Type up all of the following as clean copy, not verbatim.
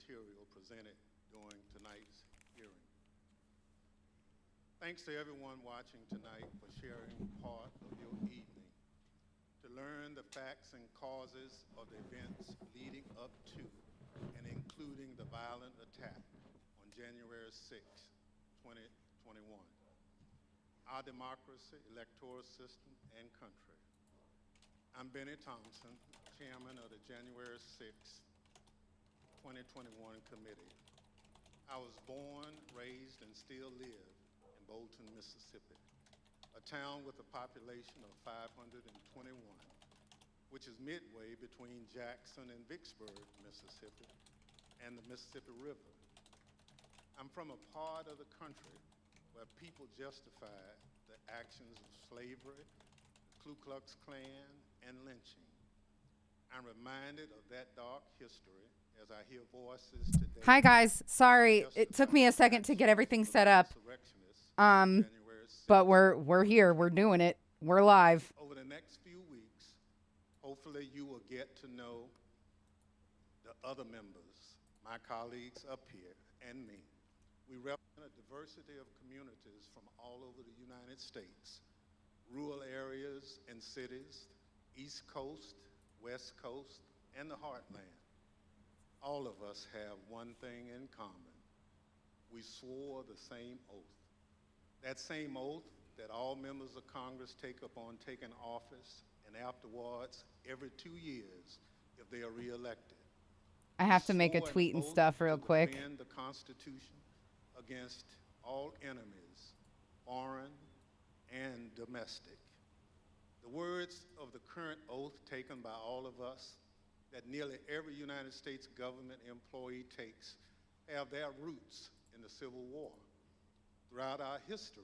material presented during tonight's hearing. Thanks to everyone watching tonight for sharing part of your evening to learn the facts and causes of the events leading up to and including the violent attack on January 6, 2021. Our democracy, electoral system, and country. I'm Benny Thompson, chairman of the January 6, 2021 committee. I was born, raised, and still live in Bolton, Mississippi, a town with a population of 521, which is midway between Jackson and Vicksburg, Mississippi, and the Mississippi River. I'm from a part of the country where people justified the actions of slavery, the Ku Klux Klan, and lynching. I'm reminded of that dark history as I hear voices today. Hi guys, sorry, it took me a second to get everything set up. But we're here, we're doing it, we're live. Over the next few weeks, hopefully you will get to know the other members, my colleagues up here, and me. We represent a diversity of communities from all over the United States, rural areas and cities, East Coast, West Coast, and the Heartland. All of us have one thing in common. We swore the same oath. That same oath that all members of Congress take upon taking office and afterwards every 2 years if they are reelected. I have to make a tweet and stuff real quick. Defend the Constitution against all enemies, foreign and domestic. The words of the current oath taken by all of us that nearly every United States government employee takes have their roots in the Civil War. Throughout our history,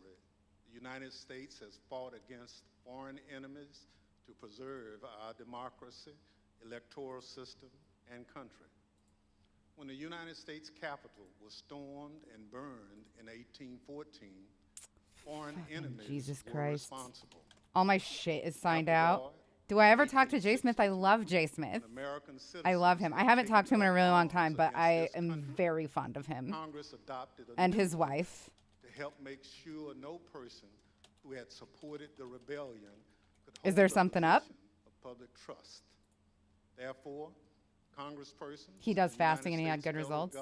the United States has fought against foreign enemies to preserve our democracy, electoral system, and country. When the United States Capitol was stormed and burned in 1814, foreign enemies were responsible. All my shit is signed out. Do I ever talk to Jay Smith? I love Jay Smith. I love him. I haven't talked to him in a really long time, but I am very fond of him. And his wife. To help make sure no person who had supported the rebellion could Is there something up? Of public trust. Therefore, Congressperson. He does fasting and he had good results.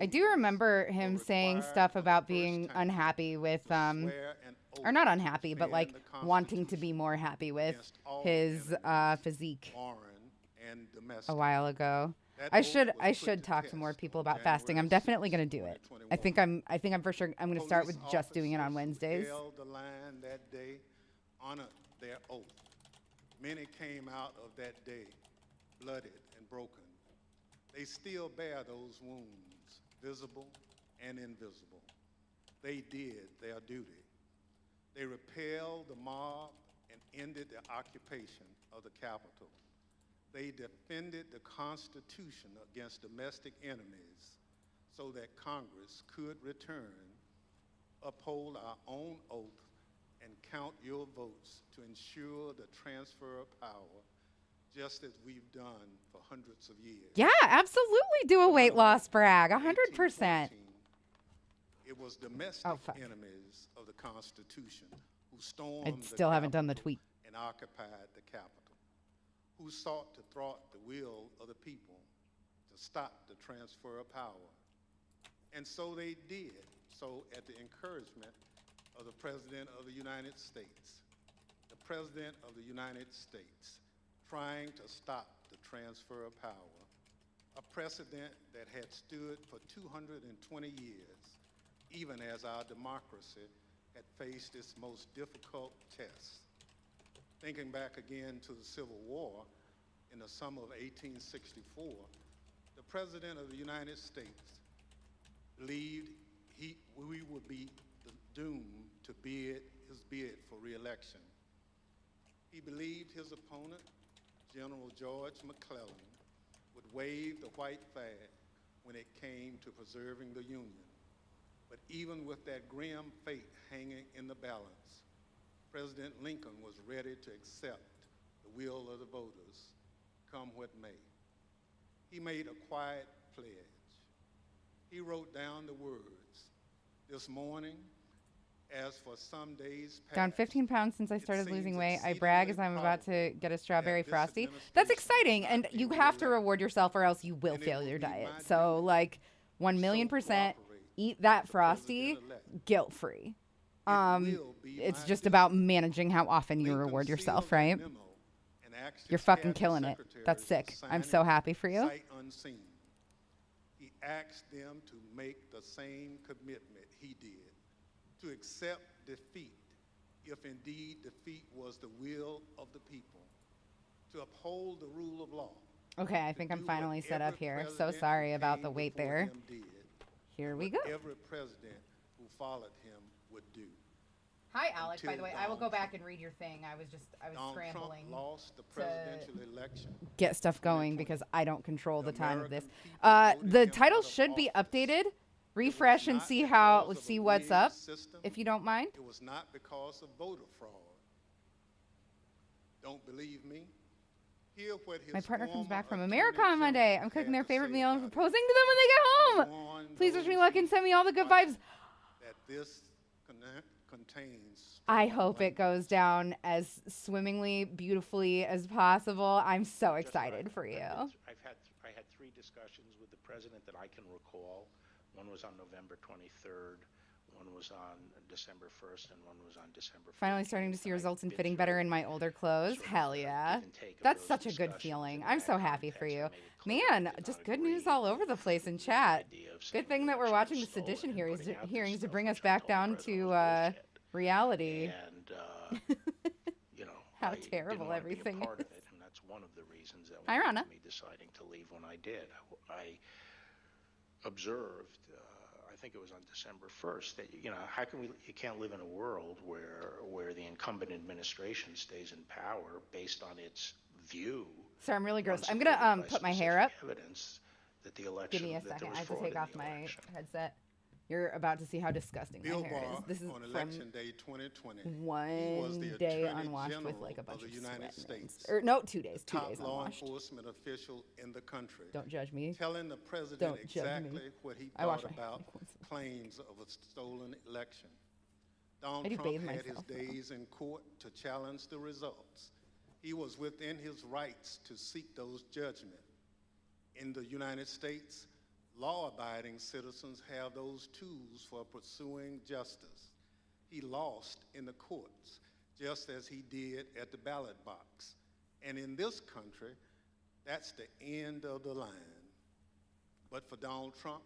I do remember him saying stuff about being unhappy with, or not unhappy, but like wanting to be more happy with his physique a while ago. I should talk to more people about fasting. I'm definitely going to do it. I think I'm for sure I'm going to start with just doing it on Wednesdays. The line that day, honored their oath. Many came out of that day blooded and broken. They still bear those wounds, visible and invisible. They did their duty. They repelled the mob and ended the occupation of the Capitol. They defended the Constitution against domestic enemies so that Congress could return, uphold our own oath, and count your votes to ensure the transfer of power, just as we've done for hundreds of years. Yeah, absolutely do a weight loss brag, 100%. It was domestic enemies of the Constitution who stormed I still haven't done the tweet. And occupied the Capitol, who sought to thwart the will of the people to stop the transfer of power. And so they did, so at the encouragement of the President of the United States. The President of the United States trying to stop the transfer of power, a precedent that had stood for 220 years, even as our democracy had faced its most difficult tests. Thinking back again to the Civil War in the summer of 1864, the President of the United States believed we would be doomed to his bid for re-election. He believed his opponent, General George McClellan, would wave the white flag when it came to preserving the Union. But even with that grim fate hanging in the balance, President Lincoln was ready to accept the will of the voters, come what may. He made a quiet pledge He wrote down the words, "This morning, as for some days past, Down 15 pounds since I started losing weight. I brag as I'm about to get a strawberry this frosty." administration That's exciting, not and be you have to reelected. reward yourself or else you will And it fail will your be diet. my So, duty like, 1 to million so percent cooperate eat that with the frosty president-elect. guilt-free. It will be It's my just duty. about managing how often you Lincoln reward sealed yourself, that right? memo and asked You're his fucking cabinet killing it. That's secretaries to sick. I'm sign so it happy for you. sight unseen. He asked them to make the same commitment he did, to accept defeat, if indeed defeat was the will of the people, to uphold the rule of law. Okay, I to think I'm do finally what set up every here. So president sorry who about came the wait before there. him did, Here and we what go. every president who followed him would do. Hi, Alex. By until the way, I will go Donald back Trump. and read your thing. I was Donald scrambling Trump lost the presidential election. get stuff going 2020. because I don't control the time of this. American people voted The him title out of should be office. updated. It was Refresh and not see because of a see what's rigged up, system. if you don't mind. It was not because of voter fraud. Don't believe me? Hear what his My partner comes former back from Attorney America on Monday. General I'm cooking had their to favorite say meal and about it. proposing to them when they get I home. warn Please wish me those luck who and send me all the good watch vibes. that this contains I strong hope it language. goes down as swimmingly, beautifully as possible. I'm so excited for you. I had 3 discussions with the president that I can recall. One was on November 23rd, one was on December 1st, and one was on December 14th. Finally starting to see And I've results and been fitting through better in my older clothes. sort of Hell the yeah. give and take of That's those such a good discussions. feeling. In I'm that so happy for context, you. I made it clear Man, I did just not good news agree all over the place in with the chat. idea of Good saying thing that we're election watching the was stolen sedition and hearings putting out this to stuff, bring which us I back told the down president to was bullshit. reality. And, you know, How I didn't terrible wanna everything be a part is. of it, and that's one of the reasons that Hi, led Rana. to me deciding to leave when I did. I observed, I think it was on December 1st, that, you know, how can you can't live in a world where the incumbent administration stays in power based on its view. Sorry, I'm really gross. I'm unsupported gonna by put my hair up. specific evidence that the Give election, me a that there second. was I have to fraud take in off the my election. headset. You're about to see how disgusting my Bill hair is. Barr This is on from Election Day 2020. he was one the day Attorney unwashed with General like a bunch of of the United sweat and- States, Or no, 2 days. the 2 top days law unwashed. enforcement official in the country, Don't judge me. telling the president Don't judge me. exactly what he I wash thought my hair about like once a claims of a stolen election. I Donald do Trump bathe had his myself now. days in court to challenge the results. He was within his rights to seek those judgments. In the United States, law-abiding citizens have those tools for pursuing justice. He lost in the courts, just as he did at the ballot box. And in this country, that's the end of the line. But for Donald Trump,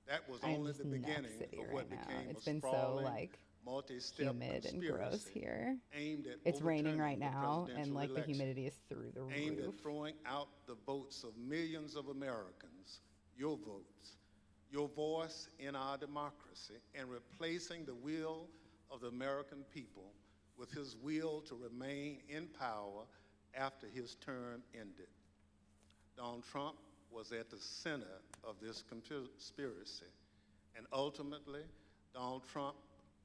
that was I am only just the neck beginning city of what right now. became It's a been so sprawling, like multi-step humid and gross conspiracy here. aimed at It's raining overturning right the now, and presidential like the election, humidity is through the aimed roof. at throwing out the votes of millions of Americans, your votes, your voice in our democracy, and replacing the will of the American people with his will to remain in power after his term ended. Donald Trump was at the center of this conspiracy, and ultimately, Donald Trump,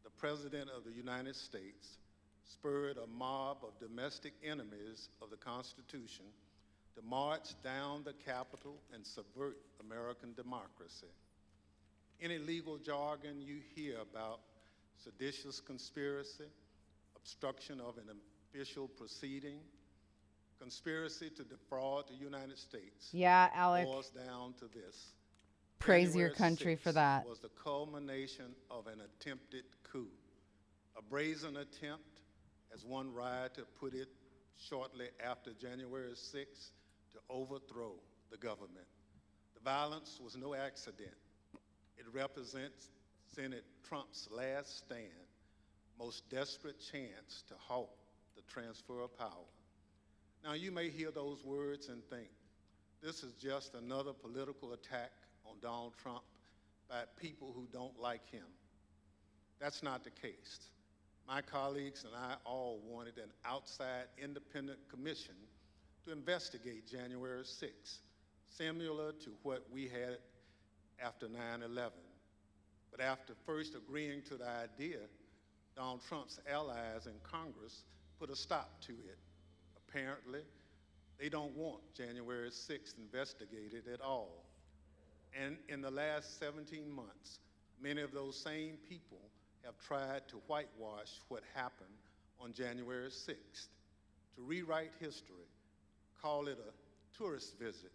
the President of the United States, spurred a mob of domestic enemies of the Constitution to march down the Capitol and subvert American democracy. Any legal jargon you hear about seditious conspiracy, obstruction of an official proceeding, conspiracy to defraud the United States Yeah, Alec. boils down to this. Praise your January country for 6th that. was the culmination of an attempted coup, a brazen attempt, as one writer put it shortly after January 6th, to overthrow the government. The violence was no accident. It represented Trump's last stand, most desperate chance to halt the transfer of power. Now, you may hear those words and think, this is just another political attack on Donald Trump by people who don't like him. That's not the case. My colleagues and I all wanted an outside independent commission to investigate January 6th, similar to what we had after 9/11. But after first agreeing to the idea, Donald Trump's allies in Congress put a stop to it. Apparently, they don't want January 6th investigated at all. And in the last 17 months, many of those same people have tried to whitewash what happened on January 6th, to rewrite history, call it a tourist visit,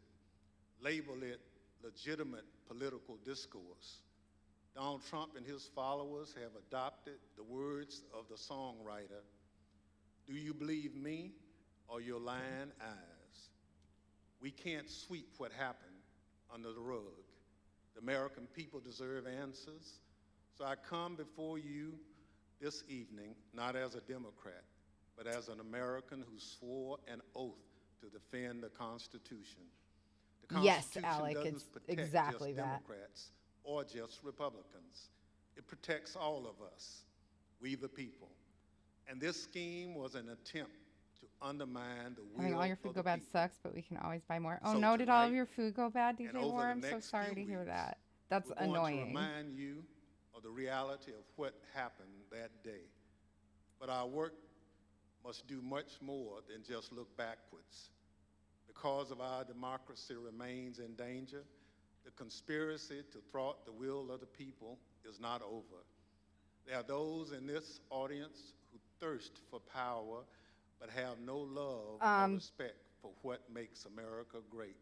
label it legitimate political discourse. Donald Trump and his followers have adopted the words of the songwriter, "Do you believe me or your lying eyes?" We can't sweep what happened under the rug. The American people deserve answers. So I come before you this evening, not as a Democrat, but as an American who swore an oath to defend the Constitution. The Yes, Constitution Alec, doesn't it's protect exactly just that. Democrats or just Republicans. It protects all of us, we the people. And this scheme was an attempt to undermine the will Having all your of food the go bad people. sucks, but we can always buy more. Oh So no, did all of tonight, your food go bad, and DJ over Moore? the I'm so next sorry few to hear weeks, that. That's We're going annoying. to remind you of the reality of what happened that day. But our work must do much more than just look backwards. The cause of our democracy remains in danger. The conspiracy to thwart the will of the people is not over. There are those in this audience who thirst for power but have no love or respect for what makes America great.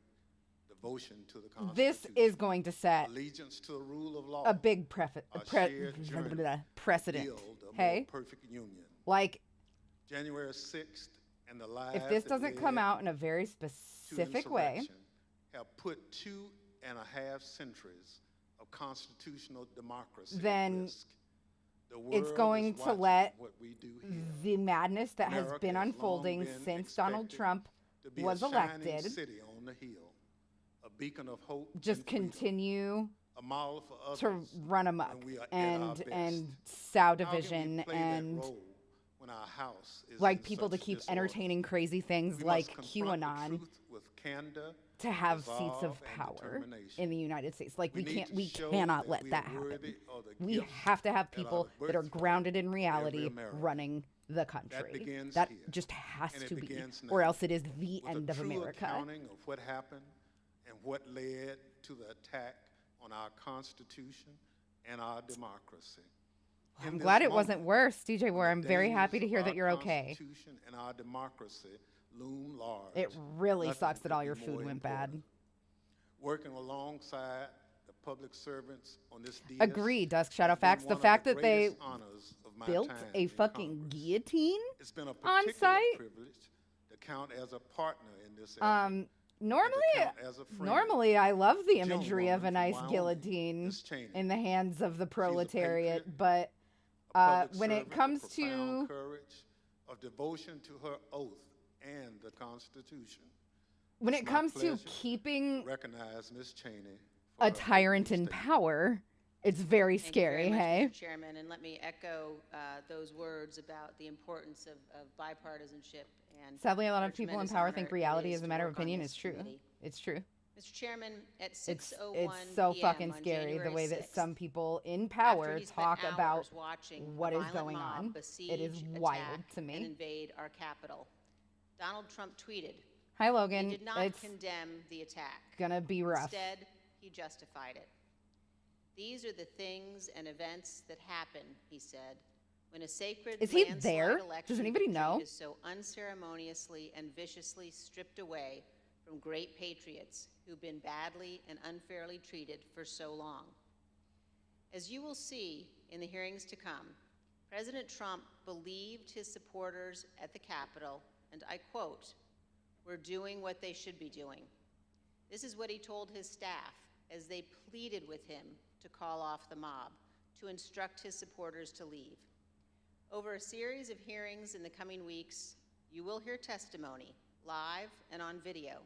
Devotion to the Constitution. This is going to set Allegiance to the rule of law. a big a shared journey precedent. to build a Hey, more perfect union. like, January 6th and the lives if this that doesn't come led out in a very to specific way, insurrection have put 2.5 centuries of constitutional democracy Then at risk. The it's world going is to watching let what we do here. the madness that has America been has long unfolding been since Donald expected Trump to be was a shining elected city on the hill, a beacon of hope just and freedom, continue a model for others to run amok when we are at our and best. sow How can division we play and that role when our house is like in people to such keep disorder? entertaining crazy things We like must confront the QAnon truth with candor, to have seats of resolve, and power determination. in the United States. Like we need to we show cannot that let we that are happen. worthy of the We gifts have to have that are people the that are birthright grounded in of every reality American. running the country. begins That here, just has and it to be, begins or now. else it is the With end a of true America. accounting of what happened and what led to the attack on our Constitution and our democracy. I'm In glad this it wasn't moment, worse, DJ when Moore. the I'm very happy dangers to of hear our that you're okay. Constitution and our democracy loom large. It really Nothing sucks that could all be your more food went bad. important. Working alongside the public servants on this DS Agree, Dusk Shadow has been Facts. The one of fact that they greatest honors of my built time a in fucking Congress. guillotine It's been a on particular site. privilege to count as a partner in this effort. Normally, count as a friend. normally I love the imagery of a Gentlewoman from nice Wyoming, guillotine Miss Cheney. in the hands of the She's a proletariat, patriot, but a public when it servant of comes profound to courage, of devotion to her oath and the Constitution. when It's it my comes to pleasure keeping recognize Miss Cheney for a her tyrant opening in statement. power, it's very Thank scary. you very Hey, much, Mr. Chairman, and let me echo those words about the importance of bipartisanship. And sadly, a lot what of people in tremendous power honor think it reality is is a to matter of work on opinion. this It's true. committee. It's true. Mr. Chairman, at It's 6:01 so p.m. fucking on scary the January way that 6th, some people in after power he spent talk about hours watching what a is violent going mob on. besiege, It is wild attack, to me. and invade our capital, Donald Trump tweeted, Hi, Logan. he did not It's condemn the attack. gonna be rough. Instead, he justified it. These are the things and events that happen, he said, when a sacred Is he landslide there? election Does anybody victory know? is so unceremoniously and viciously stripped away from great patriots who've been badly and unfairly treated for so long. As you will see in the hearings to come, President Trump believed his supporters at the Capitol, and I quote, "We're doing what they should be doing." This is what he told his staff as they pleaded with him to call off the mob, to instruct his supporters to leave. Over a series of hearings in the coming weeks, you will hear testimony, live and on video,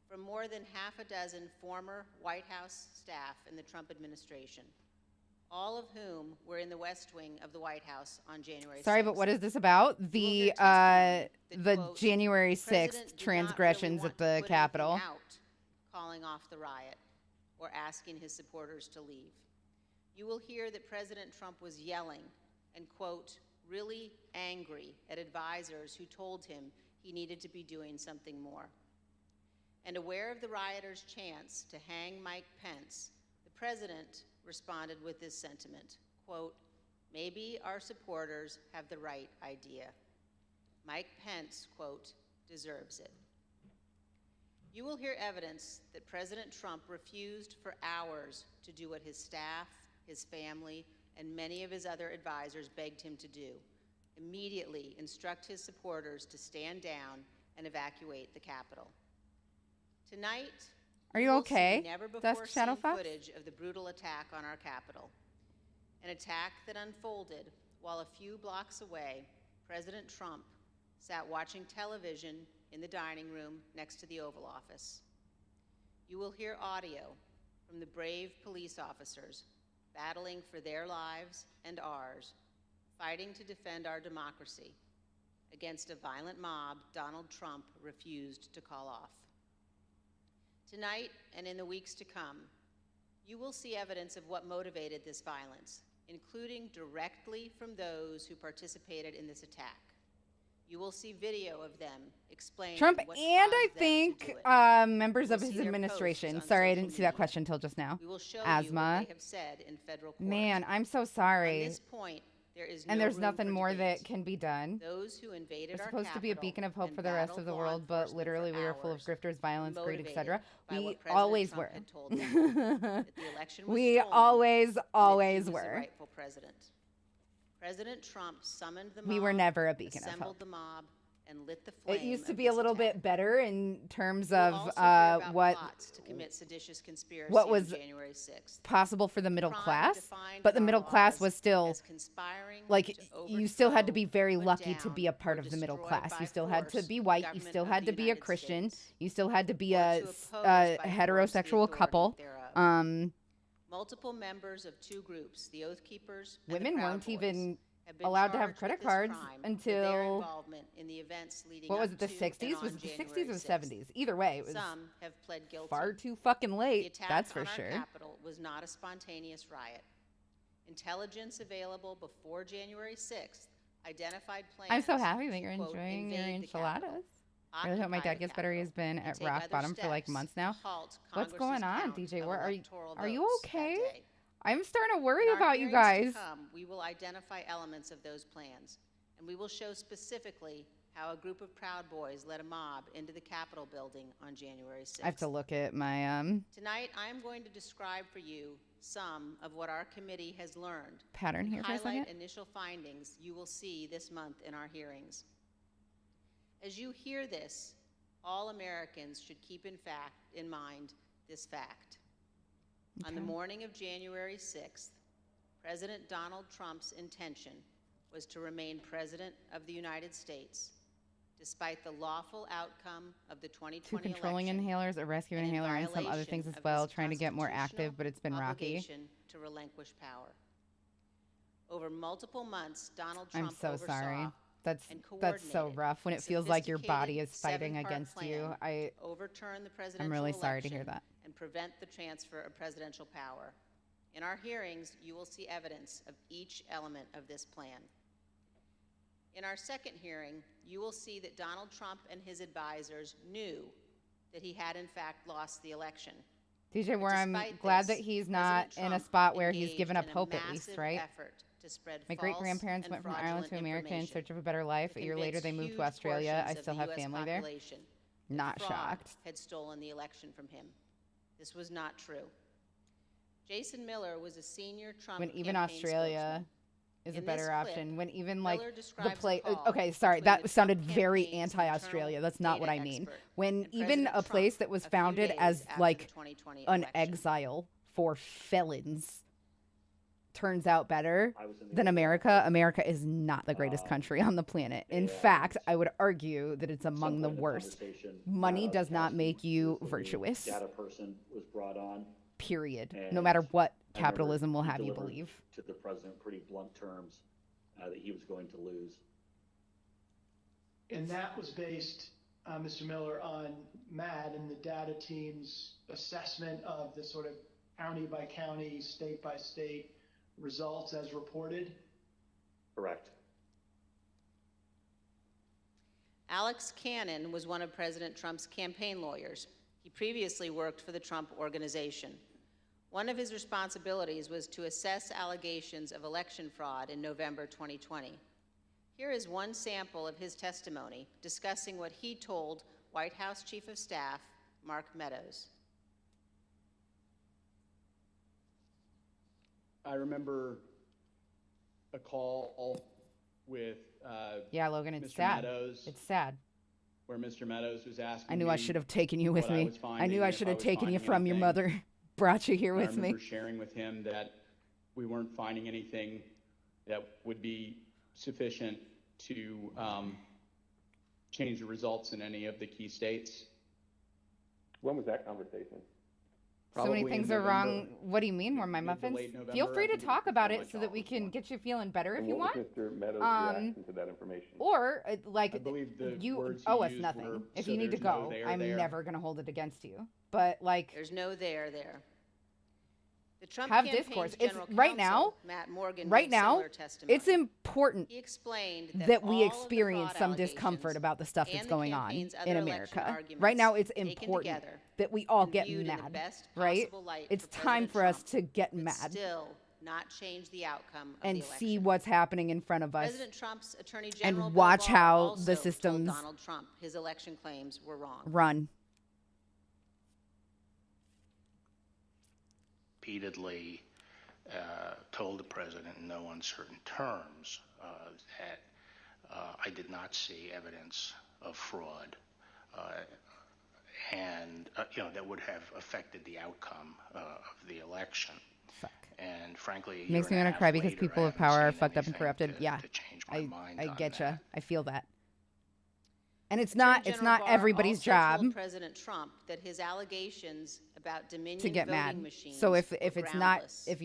from more than half a dozen former White House staff in the Trump administration, all of whom were in the West Wing of the White House on January 6th. Sorry, but what is this about? You will The hear testimony that, the quote, January "The president 6th did not transgressions really at want to the put anything Capitol. out, calling off the riot or asking his supporters to leave. You will hear that President Trump was yelling and, quote, really angry at advisors who told him he needed to be doing something more. And aware of the rioters' chance to hang Mike Pence, the president responded with this sentiment, quote, "Maybe our supporters have the right idea. Mike Pence, quote, deserves it." You will hear evidence that President Trump refused for hours to do what his staff, his family, and many of his other advisors begged him to do: immediately instruct his supporters to stand down and evacuate the Capitol. Tonight, are you will okay, see never before Dusk Shadow seen Fox? footage of the brutal attack on our Capitol. An attack that unfolded while a few blocks away, President Trump sat watching television in the dining room next to the Oval Office. You will hear audio from the brave police officers battling for their lives and ours, fighting to defend our democracy against a violent mob Donald Trump refused to call off. Tonight and in the weeks to come, you will see evidence of what motivated this violence, including directly from those who participated in this attack. You will see video of them explaining Trump what and I caused them to think do it. members You of will his see their administration. posts on Sorry, I social didn't see that media. question until just now. We will show you Asthma. what they have said in federal court. Man, I'm so On sorry. this point, there is no And there's room nothing for more debate. that can be done. Those who invaded We're our supposed to be a Capitol beacon of hope and for the rest battled of the law world, but enforcement literally for we are full of hours, grifters, violence, greed, motivated etc. by We what President always Trump were. had told them, that the election was We stolen, always and that he was the were. rightful president. President Trump summoned the mob, We were never a beacon of assembled hope. the mob, and lit the flame It used to of be a this little attack. bit better in terms You will of also hear about what plots to commit seditious conspiracy what on was January 6th. possible for the middle Crime class, defined but the in our middle class laws was still as conspiring like to you still had to overthrow, be very put lucky to down, be a part or of the middle destroy class. by You still had to force be the white. You government still of had the to be a United Christian. States, You still had to be or a to oppose by force the heterosexual authority couple. thereof. Multiple members of two groups, the Oath Keepers and Women the Proud weren't Boys, even have been allowed to have charged credit with this cards crime for their until involvement in the events leading what was up it, the to and 60s? Was on it the 60s January or the 6th. 70s? Either way, it was Some have pled guilty. far too fucking The late. attack That's for on our sure. Capitol was not a spontaneous riot. Intelligence available before January 6th identified plans. I'm so happy that you're to, quote, enjoying your invade the Capitol, enchiladas. I really hope my occupy dad the gets better. He's Capitol, been and at take rock other bottom for like steps months to now. halt What's Congress's going on, count DJ? of Where are you? electoral Are you votes that okay? day. I'm starting to worry In our about you hearings guys. to come, we will identify elements of those plans, and we will show specifically how a group of Proud Boys led a mob into the Capitol building on January 6th. I have to look at my Tonight, I am going to describe for you some of what our committee has learned. pattern and here for a highlight second. initial findings you will see this month in our hearings. As you hear this, all Americans should keep in mind this fact. On the Okay. morning of January 6th, President Donald Trump's intention was to remain President of the United States, despite the lawful outcome of the 2020 Two controlling election, inhalers, a rescue and in inhaler, and some other violation things as of well, his trying to get more constitutional active, but it's been rocky. obligation to relinquish power. Over multiple months, Donald I'm Trump so oversaw sorry. That's and so coordinated rough when a it feels like your body is sophisticated fighting seven-part against you. plan to overturn the presidential I'm really sorry to election hear that. and prevent the transfer of presidential power. In our hearings, you will see evidence of each element of this plan. In our second hearing, you will see that Donald Trump and his advisors knew that he had in fact lost the election. DJ, where I'm Despite glad this, that he's not President in a Trump spot where he's engaged given up in a hope at least, massive right? effort to spread My false great-grandparents and went from Ireland to fraudulent America in information search of a better life. to A year later, they convince moved to huge Australia. I portions of still the have US family there. population that Not fraud shocked. had stolen the election from him. This was not true. Jason Miller was a senior Trump When even campaign Australia spokesman. is a In better this option. clip, When even like Miller the describes a place. call Okay, sorry, between the that sounded Trump very campaign's anti-Australia. internal That's not what I data mean. expert When and even President a place Trump that was a few founded days as after like the 2020 an election. exile for felons turns out better I was in the than Oval America. Office. America is not the greatest country on the planet. In fact, I would argue that it's Some among the point in the worst. conversation, Money Data does not Cassie, make you who's the lead virtuous. Data person was brought on. Period. No And matter what I remember capitalism will he have you delivered believe. to the president pretty blunt terms that he was going to lose. And that was based, Mr. Miller, on MAD and the data team's assessment of the sort of county by county, state by state results as reported. Correct. Alex Cannon was one of President Trump's campaign lawyers. He previously worked for the Trump Organization. One of his responsibilities was to assess allegations of election fraud in November 2020. Here is one sample of his testimony discussing what he told White House Chief of Staff Mark Meadows. I remember a call with Yeah, Logan, it's Mr. sad. Meadows, It's sad. where Mr. Meadows was asking I knew me I should have taken you with what I me. was I finding, knew I if should have was taken you finding from your anything. mother, brought you here And I with me. remember sharing with him that we weren't finding anything that would be sufficient to change the results in any of the key states. When was that conversation? So many Probably in things are November. wrong. What do you mean, were my Mid to muffins? late November, Feel I free to think it talk was about before it my so that we child was can born. get you feeling better if And you what want. was Mr. Meadows' reaction to that information? Or, like, I believe the you words he owe us used nothing. were, If "So you need to there's no go, there I'm there." never going to hold it against you. But, like, There's no there there. The Trump have campaign's discourse. It's general right counsel, now. Matt Morgan, Right gave now, similar testimony. it's important He explained that all we of the experience fraud some discomfort allegations about the stuff and that's the going on campaign's in other election America. arguments Right now, it's taken important together that we all and get viewed in the mad, best right? possible light It's for time President for us Trump, to get but mad still not change the outcome of and the election. see what's happening in front of us President Trump's Attorney General and Bill watch Barr how also the told systems Donald Trump his election claims were wrong. run. Repeatedly told the president in no uncertain terms that I did not see evidence of fraud and that would have affected the outcome of the election. Fuck. And frankly, Makes me want to cry because people of power are fucked up and corrupted. Yeah, to change my mind I on getcha. that. I feel that. And it's Attorney not General Barr everybody's also job told President Trump that his allegations about Dominion to get voting mad. machines So if were it's groundless. not if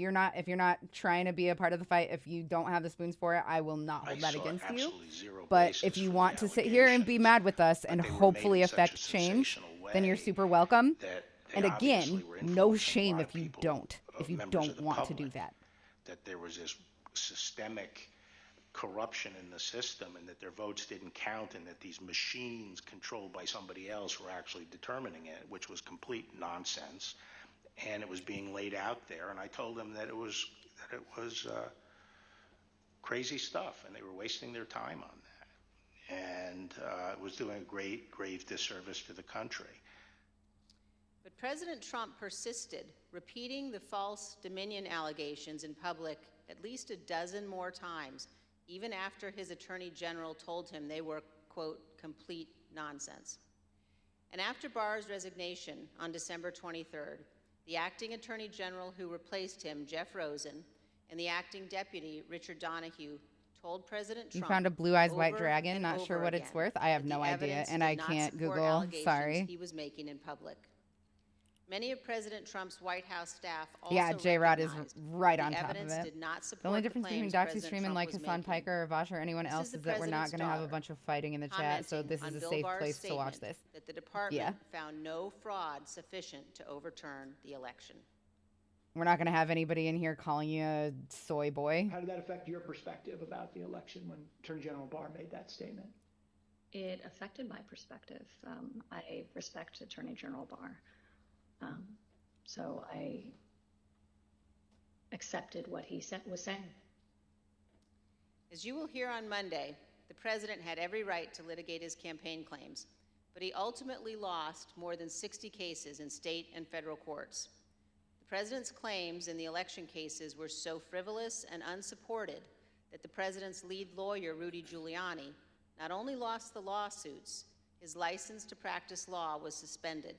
you're not trying to be a part of the fight, if you don't have the spoons for it, I will not hold I that saw against you. absolutely zero But basis if you for the want to sit here and be allegations, mad with us but and they were made hopefully in such a affect change, sensational then you're way super welcome. that they And obviously again, were no influencing a shame lot if of you people, don't members don't of the want to do public, that. there was this systemic corruption in the system and that their votes didn't count and that these machines controlled by somebody else were actually determining it, which was complete nonsense. And it was being laid out there, and I told them that it was crazy stuff, and they were wasting their time on that, and it was doing a grave disservice to the country. But President Trump persisted, repeating the false Dominion allegations in public at least a dozen more times, even after his Attorney General told him they were, quote, complete nonsense. And after Barr's resignation on December 23rd, the acting Attorney General who replaced him, Jeff Rosen, and the acting deputy, Richard Donahue, told President Trump You found a blue eyes white over dragon, and not sure over what it's again worth. I have that no the idea, evidence and did I not can't support Google. allegations Sorry. he was making in public. Many of President Trump's White House staff also Yeah, J-Rod is recognized right the on top of evidence it. did not support The only difference between claims Doxy President Stream and Trump like was Hassan making. Piker or Vosh or anyone This else is the is that we're not president's going to have a daughter bunch of fighting in the chat, so commenting this on is a Bill safe Barr's place to watch statement this. that the department found no fraud sufficient to overturn the election. We're not going to have anybody in here calling you a soy boy. How did that affect your perspective about the election when Attorney General Barr made that statement? It affected my perspective. I respect Attorney General Barr. So I accepted what he was saying. As you will hear on Monday, the president had every right to litigate his campaign claims, but he ultimately lost more than 60 cases in state and federal courts. The president's claims in the election cases were so frivolous and unsupported that the president's lead lawyer, Rudy Giuliani, not only lost the lawsuits, his license to practice law was suspended.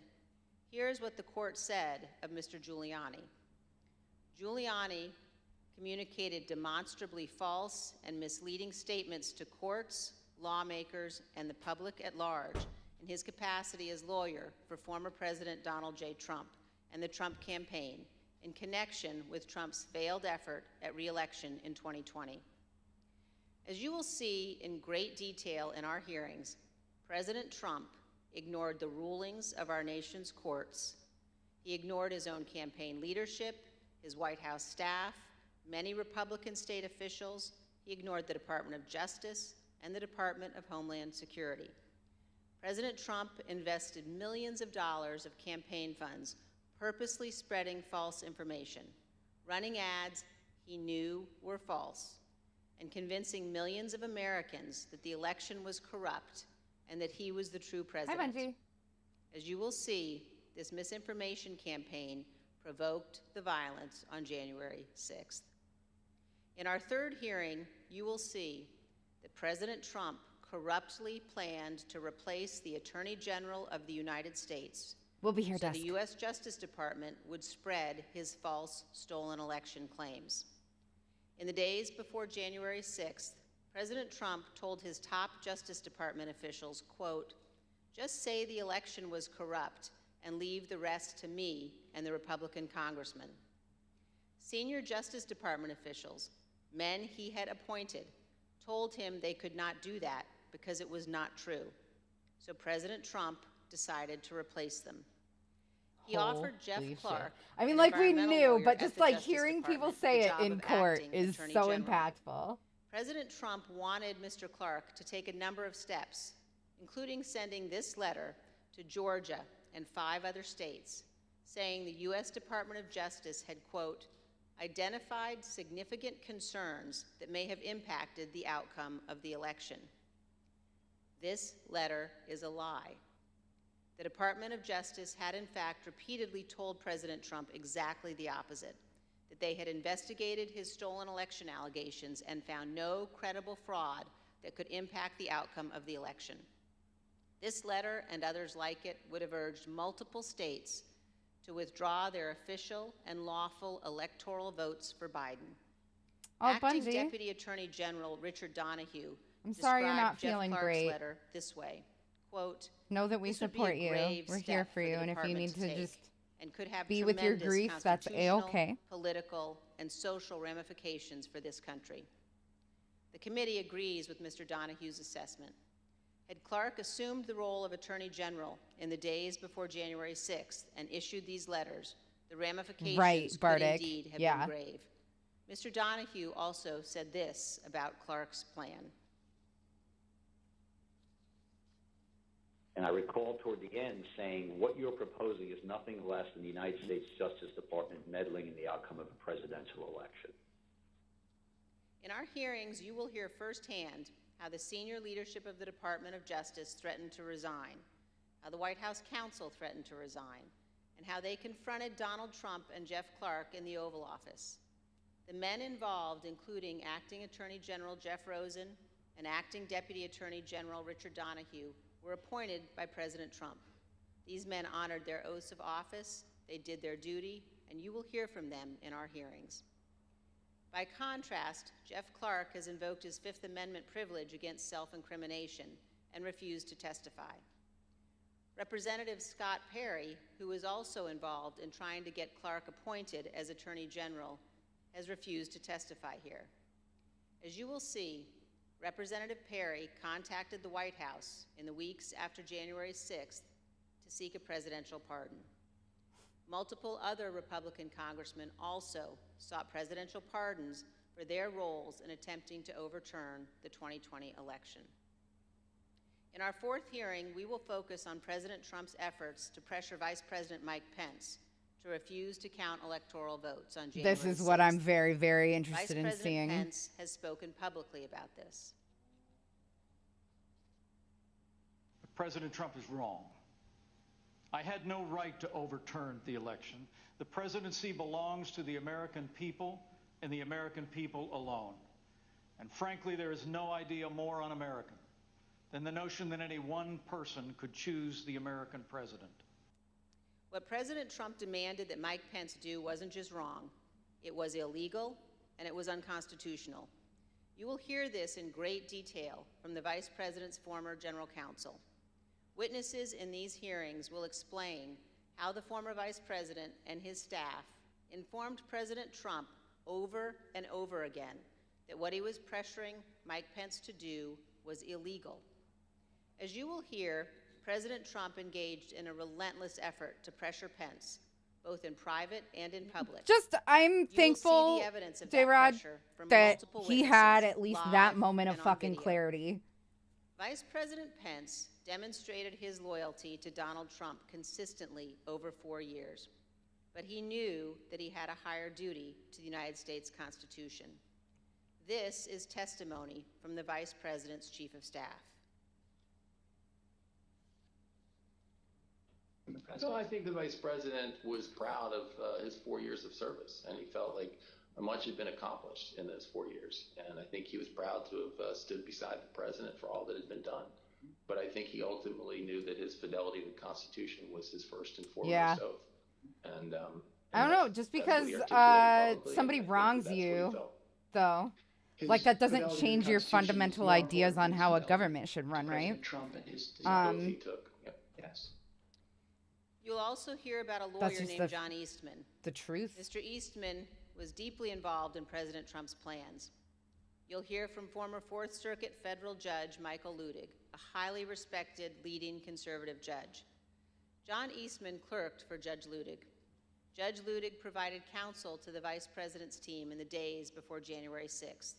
Here's what the court said of Mr. Giuliani. Giuliani communicated demonstrably false and misleading statements to courts, lawmakers, and the public at large in his capacity as lawyer for former President Donald J. Trump and the Trump campaign in connection with Trump's failed effort at re-election in 2020. As you will see in great detail in our hearings, President Trump ignored the rulings of our nation's courts. He ignored his own campaign leadership, his White House staff, many Republican state officials. He ignored the Department of Justice and the Department of Homeland Security. President Trump invested millions of dollars of campaign funds purposely spreading false information, running ads he knew were false, and convincing millions of Americans that the election was corrupt and that he was the true president. Hi, Benji. As you will see, this misinformation campaign provoked the violence on January 6th. In our third hearing, you will see that President Trump corruptly planned to replace the Attorney General of the United States. We'll be here, so Dusk. the U.S. Justice Department would spread his false stolen election claims. In the days before January 6th, President Trump told his top Justice Department officials, quote, "Just say the election was corrupt and leave the rest to me and the Republican congressman." Senior Justice Department officials, men he had appointed, told him they could not do that because it was not true. So President Trump decided to replace them. He offered Jeff Clark. I mean, an like we environmental knew, lawyer but at just the like Justice hearing people Department, say the it job in of court acting is Attorney so General. impactful. President Trump wanted Mr. Clark to take a number of steps, including sending this letter to Georgia and 5 other states, saying the U.S. Department of Justice had, quote, identified significant concerns that may have impacted the outcome of the election. This letter is a lie. The Department of Justice had, in fact, repeatedly told President Trump exactly the opposite, that they had investigated his stolen election allegations and found no credible fraud that could impact the outcome of the election. This letter and others like it would have urged multiple states to withdraw their official and lawful electoral votes for Biden. Oh, Acting Bungie. Deputy Attorney General Richard Donahue I'm sorry you're not described Jeff feeling Clark's great. letter this way, quote, Know that we "This would be a support you. grave We're step here for the you, and if you department need to take just and could have be with your tremendous grief, that's constitutional, A-okay. political, and social ramifications for this country." The committee agrees with Mr. Donahue's assessment. Had Clark assumed the role of Attorney General in the days before January 6th and issued these letters, the ramifications Right, could Bartek. indeed have Yeah. been grave. Mr. Donahue also said this about Clark's plan. And I recall toward the end saying, what you're proposing is nothing less than the United States Justice Department meddling in the outcome of a presidential election. In our hearings, you will hear firsthand how the senior leadership of the Department of Justice threatened to resign, how the White House counsel threatened to resign, and how they confronted Donald Trump and Jeff Clark in the Oval Office. The men involved, including Acting Attorney General Jeff Rosen and Acting Deputy Attorney General Richard Donahue, were appointed by President Trump. These men honored their oaths of office, they did their duty, and you will hear from them in our hearings. By contrast, Jeff Clark has invoked his Fifth Amendment privilege against self-incrimination and refused to testify. Representative Scott Perry, who was also involved in trying to get Clark appointed as Attorney General, has refused to testify here. As you will see, Representative Perry contacted the White House in the weeks after January 6th to seek a presidential pardon. Multiple other Republican congressmen also sought presidential pardons for their roles in attempting to overturn the 2020 election. In our fourth hearing, we will focus on President Trump's efforts to pressure Vice President Mike Pence to refuse to count electoral votes on January 6th. This is what I'm very, very interested Vice in President seeing. Pence has spoken publicly about this. President Trump is wrong. I had no right to overturn the election. The presidency belongs to the American people and the American people alone. And frankly, there is no idea more un-American than the notion that any one person could choose the American president. What President Trump demanded that Mike Pence do wasn't just wrong, it was illegal and it was unconstitutional. You will hear this in great detail from the Vice President's former General Counsel. Witnesses in these hearings will explain how the former Vice President and his staff informed President Trump over and over again that what he was pressuring Mike Pence to do was illegal. As you will hear, President Trump engaged in a relentless effort to pressure Pence, both in private and in public. I'm thankful, J-Rod, that he had at least that moment of fucking clarity. Vice President Pence demonstrated his loyalty to Donald Trump consistently over 4 years, but he knew that he had a higher duty to the United States Constitution. This is testimony from the Vice President's Chief of Staff. So I think the Vice President was proud of his 4 years of service, and he felt like much had been accomplished in those 4 years. And I think he was proud to have stood beside the President for all that had been done. But I think he ultimately knew that his fidelity to the Constitution was his first and foremost oath. And I don't know, just because somebody wrongs you, though, like that doesn't change your fundamental ideas on how a government should run, right? Trump and his oath he took. Yep. Yes. You'll also hear about a lawyer named John Eastman. The truth. Mr. Eastman was deeply involved in President Trump's plans. You'll hear from former Fourth Circuit federal judge Michael Ludig, a highly respected leading conservative judge. John Eastman clerked for Judge Ludig. Judge Ludig provided counsel to the Vice President's team in the days before January 6th.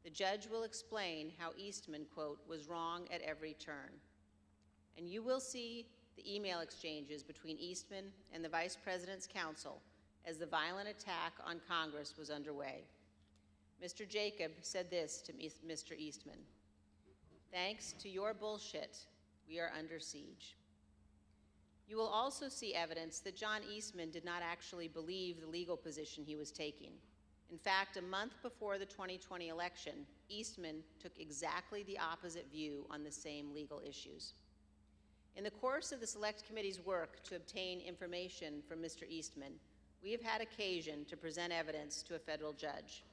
The judge will explain how Eastman, quote, was wrong at every turn. And you will see the email exchanges between Eastman and the Vice President's counsel as the violent attack on Congress was underway. Mr. Jacob said this to Mr. Eastman: "Thanks to your bullshit, we are under siege." You will also see evidence that John Eastman did not actually believe the legal position he was taking. In fact, a month before the 2020 election, Eastman took exactly the opposite view on the same legal issues. In the course of the Select Committee's work to obtain information from Mr. Eastman, we have had occasion to present evidence to a federal judge.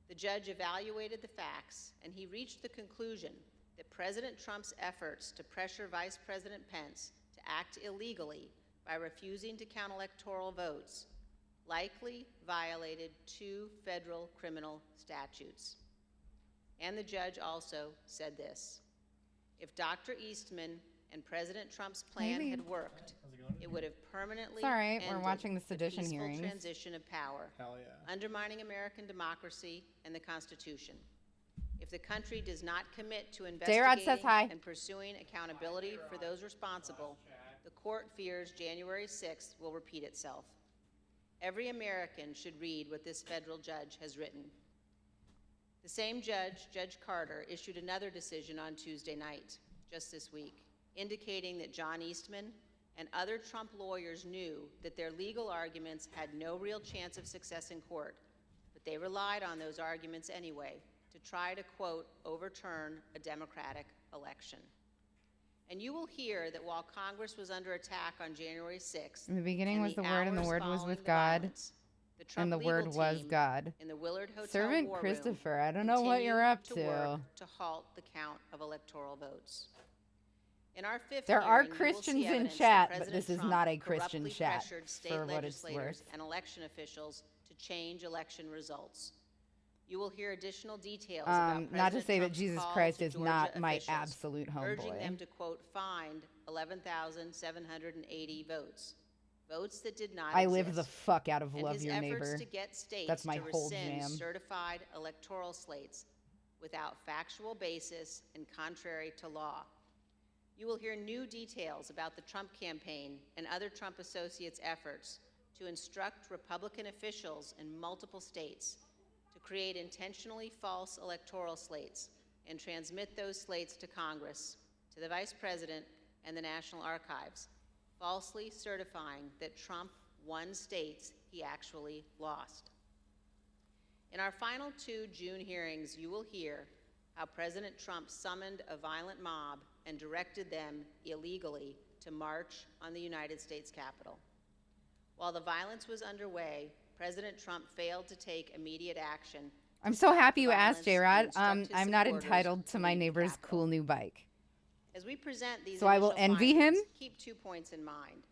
The judge evaluated the facts, and he reached the conclusion that President Trump's efforts to pressure Vice President Pence to act illegally by refusing to count electoral votes likely violated 2 federal criminal statutes. And the judge also said this: if Dr. Eastman and President Trump's plan had worked, it would have permanently we're watching the sedition peaceful hearings. transition of power, Hell yeah. undermining American democracy and the Constitution. If the country does not commit to investigating and pursuing accountability for those responsible, the court fears January 6th will repeat itself. Every American should read what this federal judge has written. The same judge, Judge Carter, issued another decision on Tuesday night, just this week, indicating that John Eastman and other Trump lawyers knew that their legal arguments had no real chance of success in court, but they relied on those arguments anyway to try to, quote, overturn a Democratic election. And you will hear that while Congress was under attack on January 6th, in the beginning was the Word, and the Word was with God, and the Word was God. In the Willard Hotel Servant War Christopher, Room, I don't know what you're up to work to halt the count of electoral votes. In our fifth there are hearing, Christians in evidence chat, that but this is President not a Trump Christian corruptly chat, pressured state for what it's legislators worth. and election officials to change election results. You will hear additional details Not about to President say that Trump's Jesus call Christ to is Georgia not my officials, absolute urging them homeboy. to, quote, find 11,780 votes. Votes that did not I exist. live the fuck out of And Love his Your efforts Neighbor. to get states That's my to whole rescind jam. certified electoral slates without factual basis and contrary to law. You will hear new details about the Trump campaign and other Trump associates' efforts to instruct Republican officials in multiple states to create intentionally false electoral slates and transmit those slates to Congress, to the Vice President, and the National Archives, falsely certifying that Trump won states he actually lost. In our final 2 June hearings, you will hear how President Trump summoned a violent mob and directed them illegally to march on the United States Capitol. While the violence was underway, President Trump failed to take immediate action. I'm so happy you asked, J-Rod. I'm not entitled to my neighbor's cool new bike. As we present these So I will envy him, keep 2 points in mind.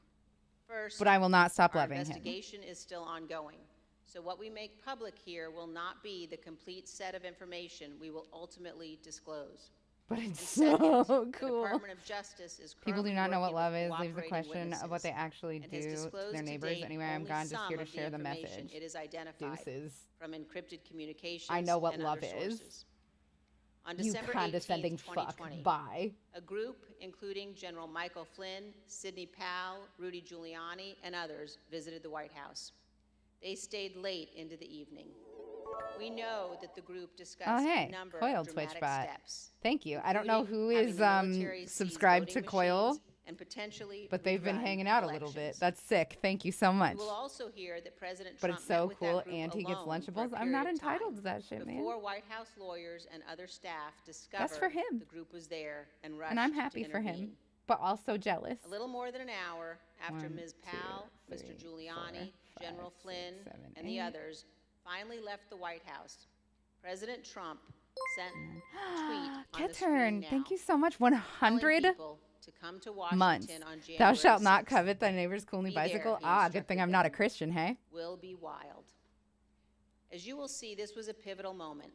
First, but I will not stop our loving him. investigation is still ongoing. So what we make public here will not be the complete set of information we will ultimately disclose. But it's And second, so the cool. Department of Justice is People do currently not know what working love with is. Leaves the cooperating question of what they actually and do has to disclosed their to neighbors. date Anyway, I'm only gone just some here to of share the information message. It is identified Deuces. from encrypted communications I know what and love other is. sources. On You December 18, condescending 2020, fuck. Bye. a group including General Michael Flynn, Sidney Powell, Rudy Giuliani, and others visited the White House. They stayed late into the evening. We know that the group discussed a number of dramatic steps. Thank you. I don't know who is subscribed to Coil, and potentially but they've been hanging out a little bit. That's sick. Thank you so much. We will also hear that President But Trump it's so met cool, with that group and he gets alone Lunchables. for a I'm not period of entitled time to that shit, man. before White House lawyers and other staff discovered That's for him. the group was there and rushed And I'm happy to for him, intervene. but also jealous. A little more than an hour after 1, Ms. 2, Powell, 3, Mr. Giuliani, 4, 5, General 6, Flynn, 7, and the 8. others finally left the White House, President Trump sent a tweet on the screen Keturn, now, thank you so much. telling 100 people to come to Washington months. on January Thou shalt not 6th. covet thy neighbor's coolly Be there, bicycle. he Ah, good thing instructed I'm not a them. Christian, hey? Will be wild. As you will see, this was a pivotal moment.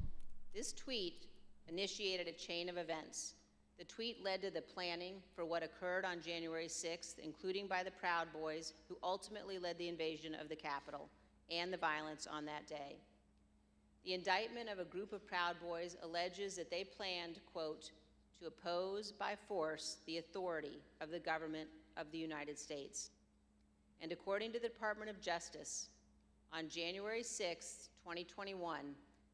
This tweet initiated a chain of events. The tweet led to the planning for what occurred on January 6th, including by the Proud Boys, who ultimately led the invasion of the Capitol and the violence on that day. The indictment of a group of Proud Boys alleges that they planned, quote, to oppose by force the authority of the government of the United States. And according to the Department of Justice, on January 6, 2021,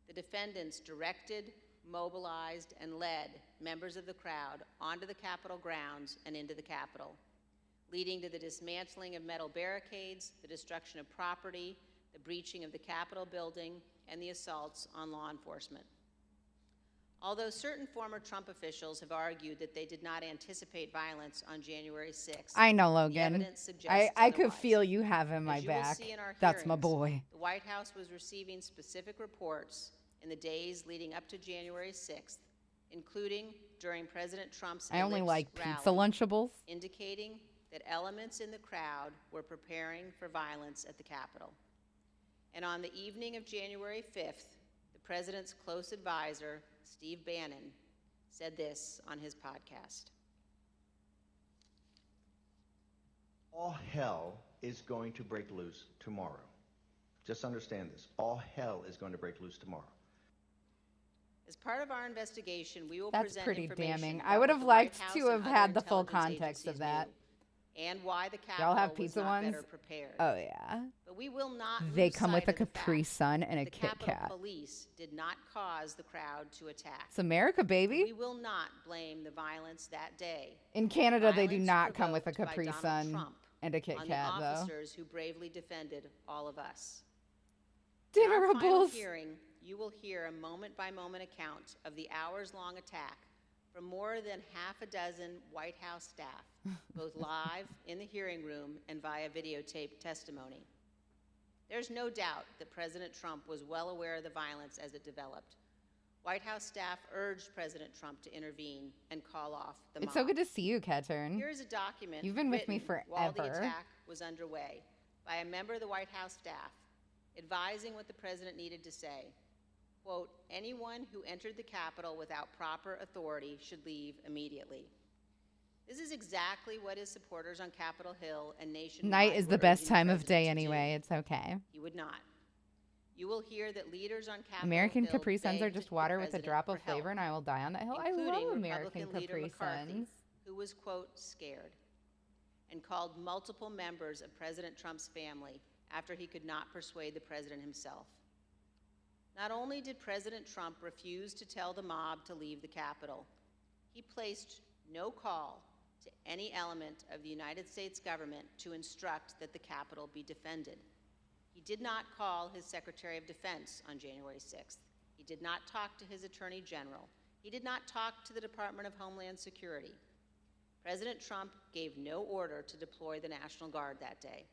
the defendants directed, mobilized, and led members of the crowd onto the Capitol grounds and into the Capitol, leading to the dismantling of metal barricades, the destruction of property, the breaching of the Capitol building, and the assaults on law enforcement. Although certain former Trump officials have argued that they did not anticipate violence on January 6th, I know, the Logan. evidence suggests I could otherwise. feel you having my As you will back. see in our That's my hearings, boy. The White House was receiving specific reports in the days leading up to January 6th, including during President Trump's I only Ellipse like pizza rally, Lunchables. indicating that elements in the crowd were preparing for violence at the Capitol. And on the evening of January 5th, the president's close advisor, Steve Bannon, said this on his podcast. All hell is going to break loose tomorrow. Just understand this. All hell is going to break loose tomorrow. As part of our investigation, we will That's present pretty information damning. about I would what have the White liked House to and have other had the full intelligence context of agencies that. knew, and why the Y'all Capitol have was pizza not ones? better prepared. Oh, yeah. But we will not They lose come with sight a of the Capri fact Sun and a the Kit Capitol Kat. Police did not cause the crowd to attack. It's America, baby. We will not blame the violence that day. In Canada, they do Violence not come with a provoked by Capri Donald Sun Trump and a Kit on Kat, the though. officers who bravely defended all of us. In our final Dinner-ables. hearing, you will hear a moment-by-moment account of the hours-long attack from more than half a dozen White House staff, both live in the hearing room and via videotape testimony. There's no doubt that President Trump was well aware of the violence as it developed. White House staff urged President Trump to intervene and call off the mob. It's so good to see you, Keturn. Here is a document You've been with me written while the forever. attack was underway by a member of the White House staff, advising what the president needed to say. Quote, anyone who entered the Capitol without proper authority should leave immediately. This is exactly what his supporters on Capitol Hill and nationwide Night is were the best urging time of president day to do. anyway. It's okay. He would not. You will hear that leaders on Capitol American Hill Capri Suns are begged just the water with a president drop for of flavor, help, and I will die on that hill. I including love American Republican leader Capri McCarthy, Suns. who was, quote, scared, and called multiple members of President Trump's family after he could not persuade the president himself. Not only did President Trump refuse to tell the mob to leave the Capitol, he placed no call to any element of the United States government to instruct that the Capitol be defended. He did not call his Secretary of Defense on January 6th. He did not talk to his Attorney General. He did not talk to the Department of Homeland Security. President Trump gave no order to deploy the National Guard that day,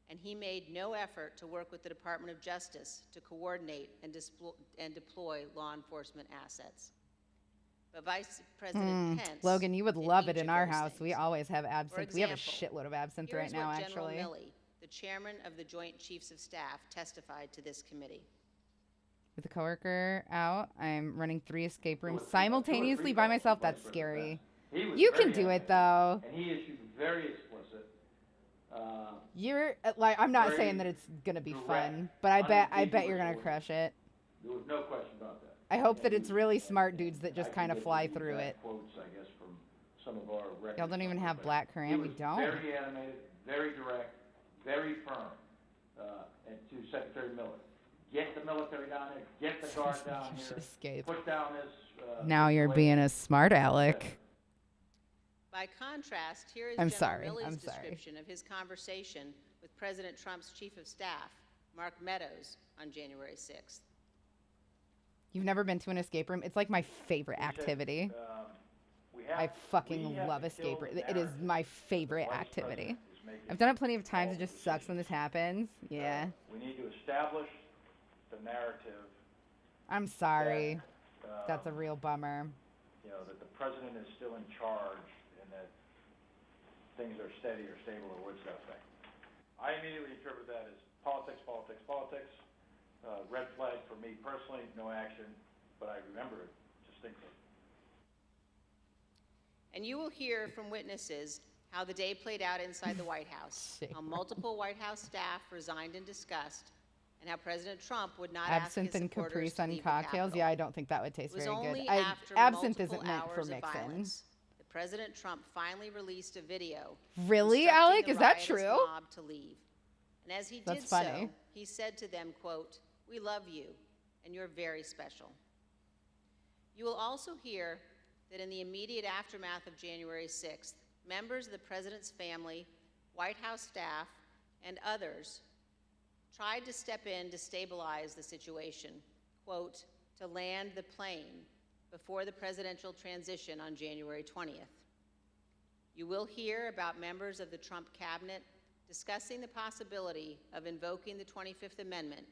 and he made no effort to work with the Department of Justice to coordinate and deploy law enforcement assets. But Vice President Pence Logan, you would did love each it in of our those house. We things. always have For absinthe. We have a example, shitload of absinthe here right is now, what actually. General Milley, the chairman of the Joint Chiefs of Staff, testified to this committee. With a coworker out, I'm running 3 escape rooms simultaneously by myself. That's scary. You can do it, though. And he issued very explicit. You're like, I'm not saying that it's gonna be fun, but I bet you're gonna crush it. There was no question about that. I hope that it's really smart dudes that just kind of fly through it. Quotes, I guess, from some of our records. Y'all don't even have black currant. We don't. Very animated, very direct, very firm. And to Secretary Miller, get the military down here, get the guard down here, escape. put down this. Now you're being a smart aleck. By contrast, here is Milley's description of his conversation with President Trump's chief of staff, Mark Meadows, on January 6th. You've never been to an escape room? It's like my favorite activity. I fucking love escape room. It is my favorite activity. I've done it plenty of times. It just sucks when this happens. Yeah. We need to establish the narrative. I'm sorry. That's a real bummer. You know, that the president is still in charge and that things are steady or stable or what's that thing. I immediately interpret that as politics, politics, politics. Red flag for me personally, no action, but I remember it distinctly. And you will hear from witnesses how the day played out inside the White House, how multiple White House staff resigned in disgust, and how President Trump would not absinthe ask his and supporters Capri to Sun leave cocktails. the Yeah, I don't think that would taste very good. Only after Absinthe multiple isn't meant for hours of mixing. violence that President Trump finally released a video. Really, instructing Alec? the Is that riotous true? mob to leave. And as he That's did funny. so, he said to them, quote, "We love you, and you're very special." You will also hear that in the immediate aftermath of January 6th, members of the president's family, White House staff, and others tried to step in to stabilize the situation, quote, to land the plane before the presidential transition on January 20th. You will hear about members of the Trump cabinet discussing the possibility of invoking the 25th Amendment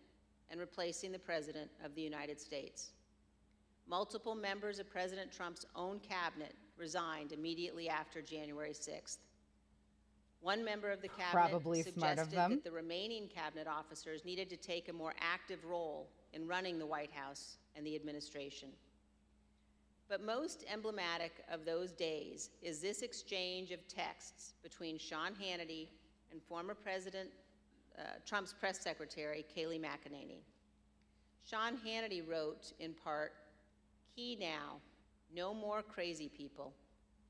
and replacing the President of the United States. Multiple members of President Trump's own cabinet resigned immediately after January 6th. One member of the cabinet Probably smart of suggested them. that the remaining cabinet officers needed to take a more active role in running the White House and the administration. But most emblematic of those days is this exchange of texts between Sean Hannity and former President Trump's press secretary, Kayleigh McEnany. Sean Hannity wrote, in part, "Key now, no more crazy people,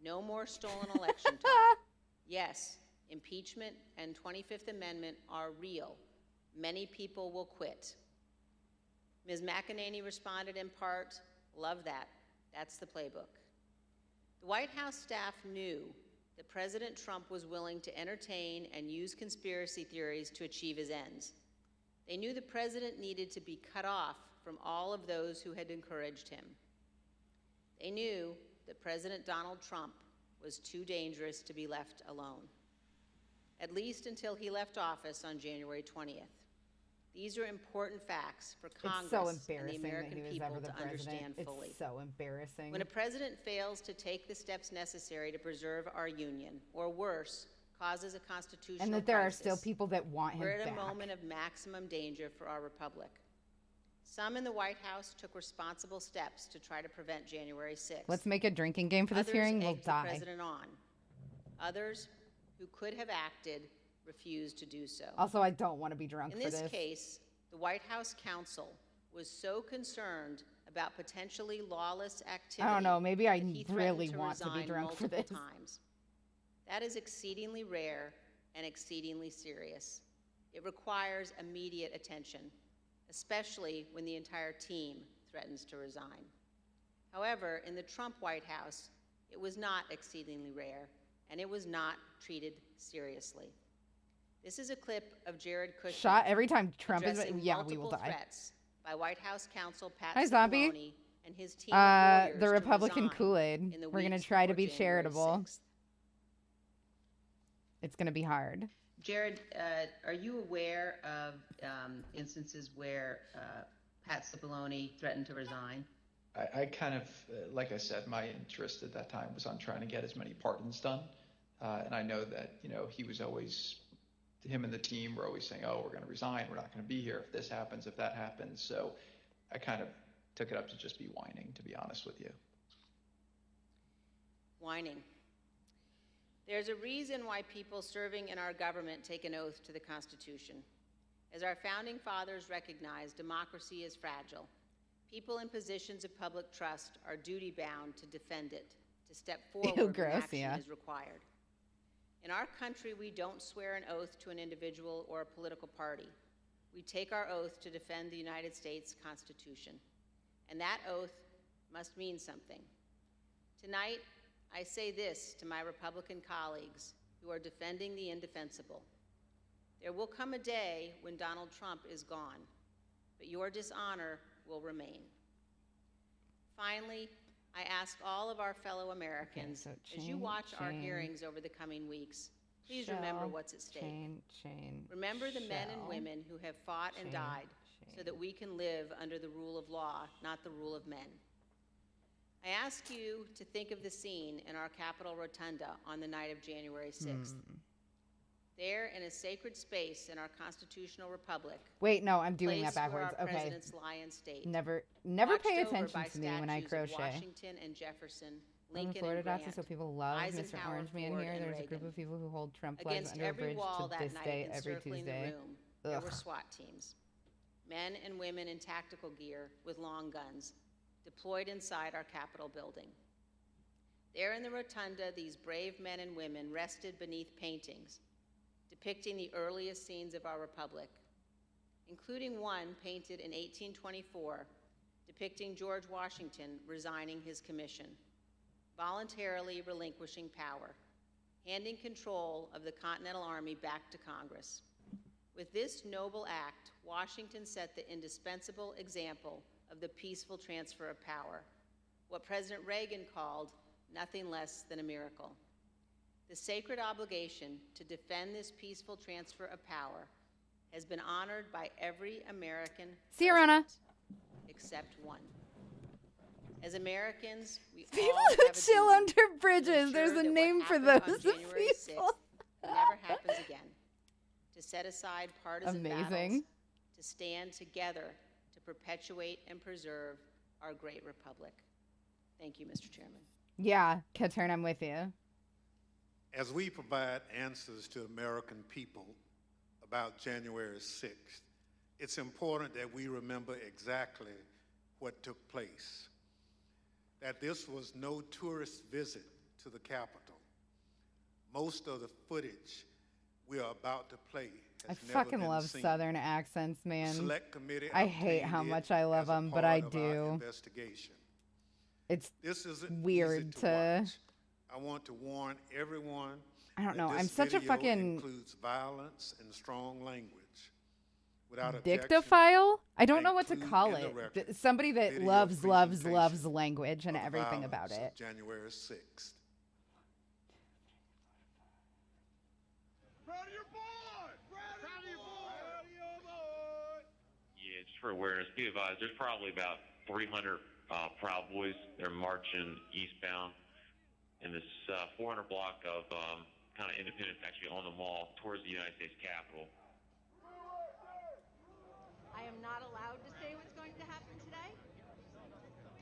no more stolen election talk. Yes, impeachment and 25th Amendment are real. Many people will quit." Ms. McEnany responded in part, "Love that. That's the playbook." The White House staff knew that President Trump was willing to entertain and use conspiracy theories to achieve his ends. They knew the president needed to be cut off from all of those who had encouraged him. They knew that President Donald Trump was too dangerous to be left alone, at least until he left office on January 20th. These are important facts for Congress and the American people to understand fully. It's so embarrassing. When a president fails to take the steps necessary to preserve our union, or worse, causes a constitutional And that there crisis, are still people that want him we're at back. a moment of maximum danger for our republic. Some in the White House took responsible steps to try to prevent January 6th. Let's make a drinking game for this Others hearing. We'll egged the die. president on. Others who could have acted refused to do so. Also, I don't want to be drunk In for this this. case, the White House counsel was so concerned about potentially lawless activity. I don't know. Maybe I that he threatened really want to be resign drunk for multiple this. times. That is exceedingly rare and exceedingly serious. It requires immediate attention, especially when the entire team threatens to resign. However, in the Trump White House, it was not exceedingly rare, and it was not treated seriously. This is a clip of Jared Kushner Shot every time Trump is. addressing Yeah, we will multiple die. threats by White House counsel Pat Hi, Zombie. Cipollone and his team of lawyers The to Republican resign Kool-Aid. in the We're going to weeks try to before be January charitable. 6th. It's going to be hard. Jared, are you aware of instances where Pat Cipollone threatened to resign? I kind of, like I said, my interest at that time was on trying to get as many pardons done. And I know that, he was always, him and the team were always saying, oh, we're going to resign. We're not going to be here if this happens, if that happens. So I kind of took it up to just be whining, to be honest with you. Whining. There's a reason why people serving in our government take an oath to the Constitution. As our founding fathers recognized, democracy is fragile. People in positions of public trust are duty-bound to defend it, to step forward when action is required. In our country, we don't swear an oath to an individual or a political party. We take our oath to defend the United States Constitution, and that oath must mean something. Tonight, I say this to my Republican colleagues who are defending the indefensible. There will come a day when Donald Trump is gone, but your dishonor will remain. Finally, I ask all of our fellow Americans, as you watch our hearings over the coming weeks, please remember what's at stake. Remember the men and women who have fought and died so that we can live under the rule of law, not the rule of men. I ask you to think of the scene in our Capitol Rotunda on the night of January 6th. There, in a sacred space in our constitutional republic. Wait, no, I'm doing that backwards. Our okay. presidents lie in state. Never pay attention to me when I crochet. Washington and Jefferson, Lincoln Florida and Grant, Dots, so people love Mr. Orange Man here. There's a group of people who hold Trump flags under a bridge to this day every Tuesday. There were SWAT teams, men and women in tactical gear with long guns, deployed inside our Capitol building. There in the rotunda, these brave men and women rested beneath paintings depicting the earliest scenes of our republic, including one painted in 1824 depicting George Washington resigning his commission, voluntarily relinquishing power, handing control of the Continental Army back to Congress. With this noble act, Washington set the indispensable example of the peaceful transfer of power, what President Reagan called nothing less than a miracle. The sacred obligation to defend this peaceful transfer of power has been honored by every American except one. As Americans, we people all who have a chill duty under bridges. There's a name for those on January 6th people. never happens again. To set aside partisan battles, to stand together to perpetuate and preserve our great republic. Thank you, Mr. Chairman. Yeah, Katern, I'm with you. As we provide answers to American people about January 6th, it's important that we remember exactly what took place. That this was no tourist visit to the Capitol. Most of the footage we are about to play has I never fucking been love seen. Southern accents, man. Select committee I hate how much I love them, but I do. Investigation. It's This isn't weird easy to watch. I want to warn everyone. I don't know. that I'm this such a video fucking includes violence and strong language. Without dictophile? I don't know what to include call in the it. record Somebody that video loves presentation language and of the everything about violence it. of January 6th. Yeah, just for awareness, be advised, there's probably about 300 Proud Boys. They're marching eastbound in this 400 block of kind of Independence, actually on the mall, towards the United States Capitol. I am not allowed to say what's going to happen today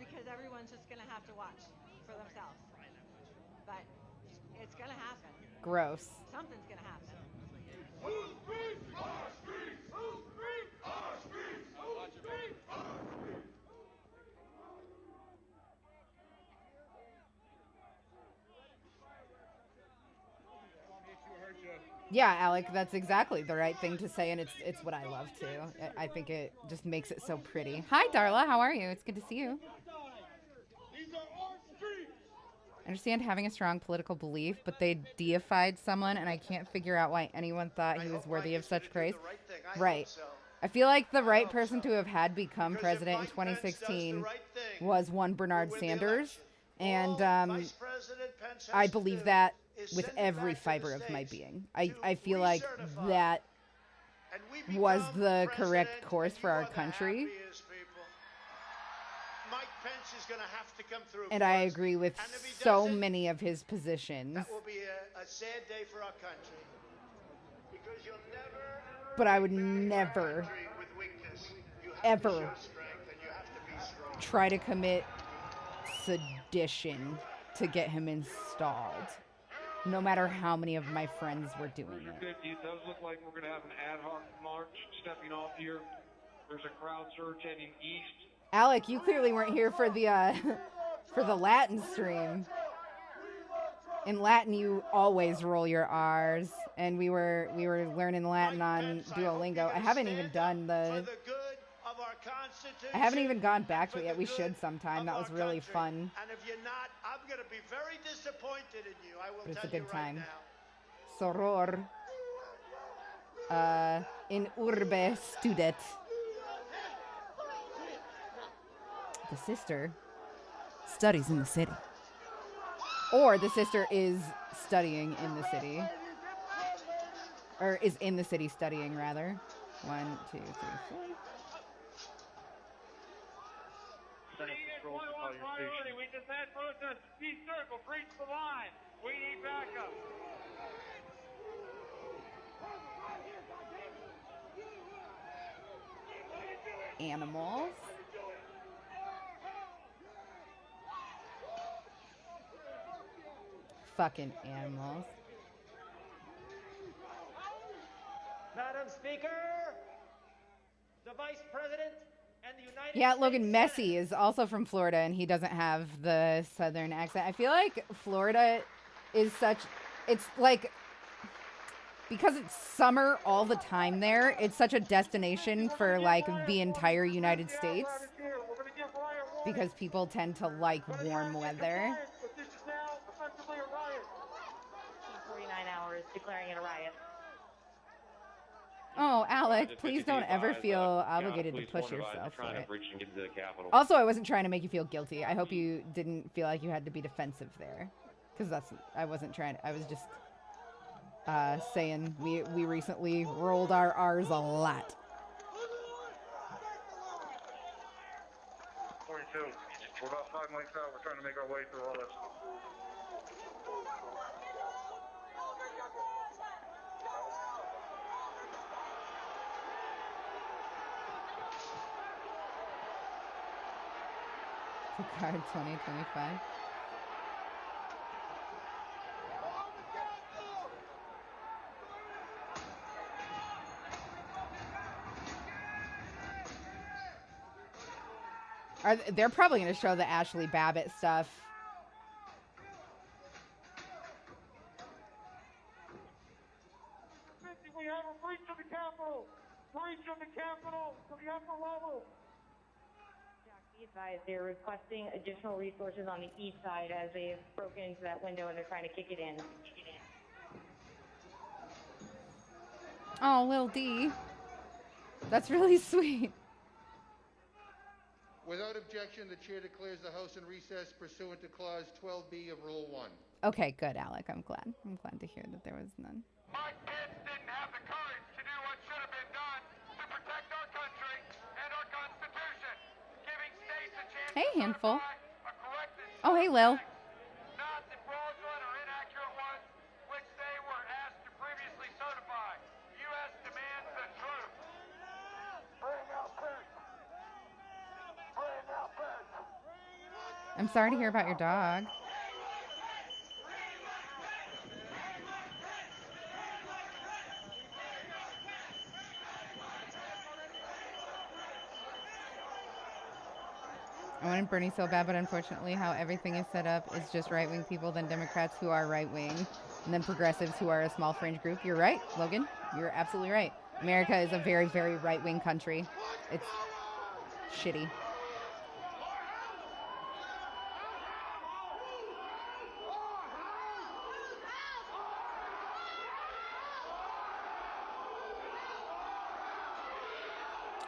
because everyone's just going to have to watch for themselves. But it's going to happen. Gross. Something's going to happen. Whose streets? Our streets! Whose streets? Our streets! Whose streets? Our streets! Yeah, Alec, that's exactly the right thing to say, and it's what I love too. I think it just makes it so pretty. Hi, Darla, how are you? It's good to see you. I understand having a strong political belief, but they deified someone, and I can't figure out why anyone thought he was worthy of such praise. Right. I feel like the right person to have had become president in 2016 was one Bernard Sanders, and I believe that with every fiber of my being. I feel like that was the correct course for our country. Mike Pence is going to have to come through. And I agree with so many of his positions. That will be a sad day for our country. Because you'll never. But I would never, ever try to commit sedition to get him installed. No matter how many of my friends were doing it. It does look like we're going to have an ad hoc march stepping off here. There's a crowd surge heading east Alec, you clearly weren't here for the for the Latin stream. In Latin, you always roll your R's, and we were learning Latin on Duolingo. I haven't even done the. I haven't even gone back to it yet. We should sometime. That was really fun. And if you're not, I'm going to be very disappointed in you. I will But it's a tell you good right time. now. Soror. In urbe studet. The sister studies in the city. Or the sister is studying in the city. Or is in the city studying, rather. 1, 2, 3, 4. Priority. We just had protest. Circle, breach the line. We need backup. Animals. Fucking animals. Madam Speaker, the Vice President and the United Yeah, States Logan Messi is also from Florida, and he doesn't have the southern accent. I feel like Florida is such... It's like... Because it's summer all the time there, it's such a destination for, like, the entire United States. Because people tend to like warm weather. 49 hours declaring it a riot. Oh, Alec, please don't ever feel obligated to push yourself for it. Into the Capitol. Also, I wasn't trying to make you feel guilty. I hope you didn't feel like you had to be defensive there. Because I wasn't trying to, I was just saying we recently rolled our R's a lot. 42. We're about 5 mics out. We're trying to make our way through all this. Card 2025. They're probably going to show the Ashley Babbitt stuff. We have a breach of the Capitol. Breach of the Capitol to the upper level. Be advised, they're requesting additional resources on the east side as they've broken into that window and they're trying to kick it in. Oh, Lil D. That's really sweet. Without objection, the chair declares the House in recess pursuant to Clause 12B of Rule 1. Okay, good, Alec. I'm glad to hear that there was none. My kids didn't have the courage to do what should have been done to protect our country and our Constitution, giving states a chance Hey, to Handful. certify a corrected Oh, hey, Lil. not the fraudulent or inaccurate ones which they were asked to previously certify. U.S. demands the truth. Bring out Pence. Bring out Pence. I'm sorry to hear about your dog. I wanted Bernie so bad, but unfortunately how everything is set up is just right-wing people, then Democrats who are right-wing, and then progressives who are a small fringe group. You're right, Logan. You're absolutely right. America is a very, very right-wing country. It's shitty.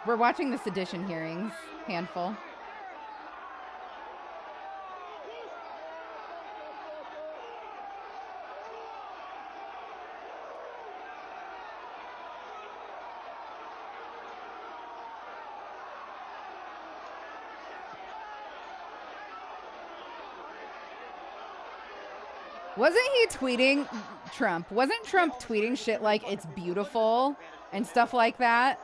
We're watching the sedition hearings, Handful. Wasn't he tweeting Trump? Wasn't Trump tweeting shit like it's beautiful and stuff like that?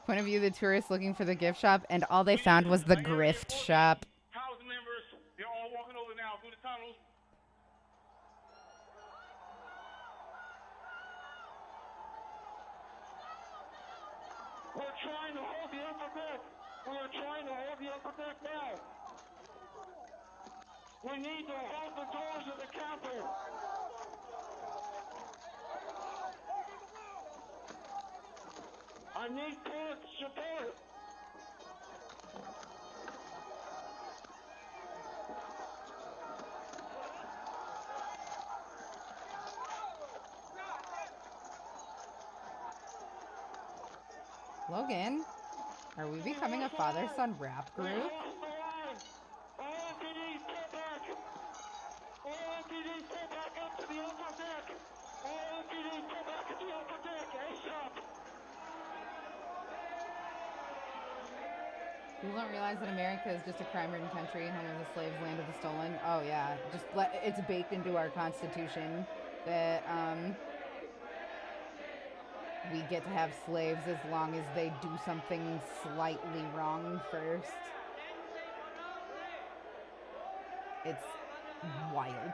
Point of view, the tourists looking for the gift shop, and all they found was the grift shop. House members You're all walking over now through the tunnels. We're trying to hold the upper deck. We are trying to hold the upper deck now. We need to hold the doors of the Capitol. I need court support. Logan, are we becoming a father-son rap group? People don't realize that America is just a crime-ridden country, home of the slaves, land of the stolen. Oh yeah, it's baked into our Constitution that we get to have slaves as long as they do something slightly wrong first. It's wild.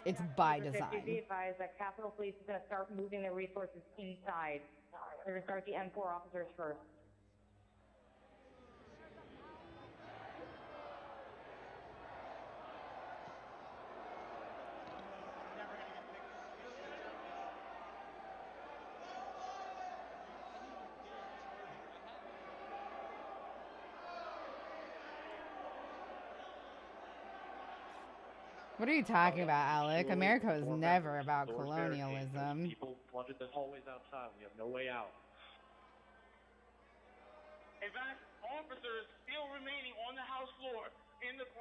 It's by design. Be advised that Capitol Police is going to start moving their resources inside. They're going to start the M4 officers first. What are you talking about, Alec? America was never about colonialism. People flooded the hallways outside. We have no way out. In fact, officers still remaining on the house floor,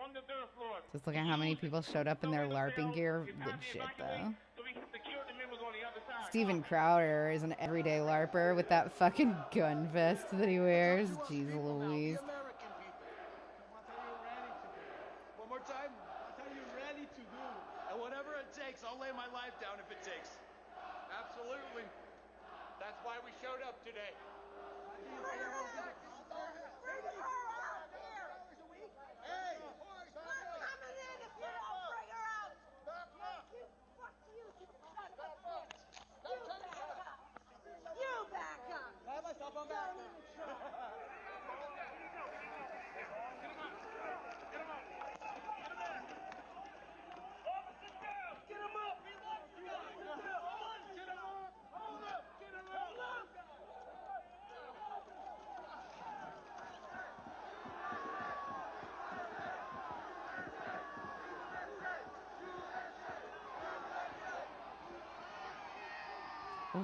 on the third floor. Just look at how many people showed up in their LARPing gear. Legit, though. So we can secure the members on the other side. Steven Crowder is an everyday LARPer with that fucking gun vest that he wears. Jeez Louise. One more time. What are you ready to do? And whatever it takes, I'll lay my life down if it takes. Absolutely. That's why we showed up today.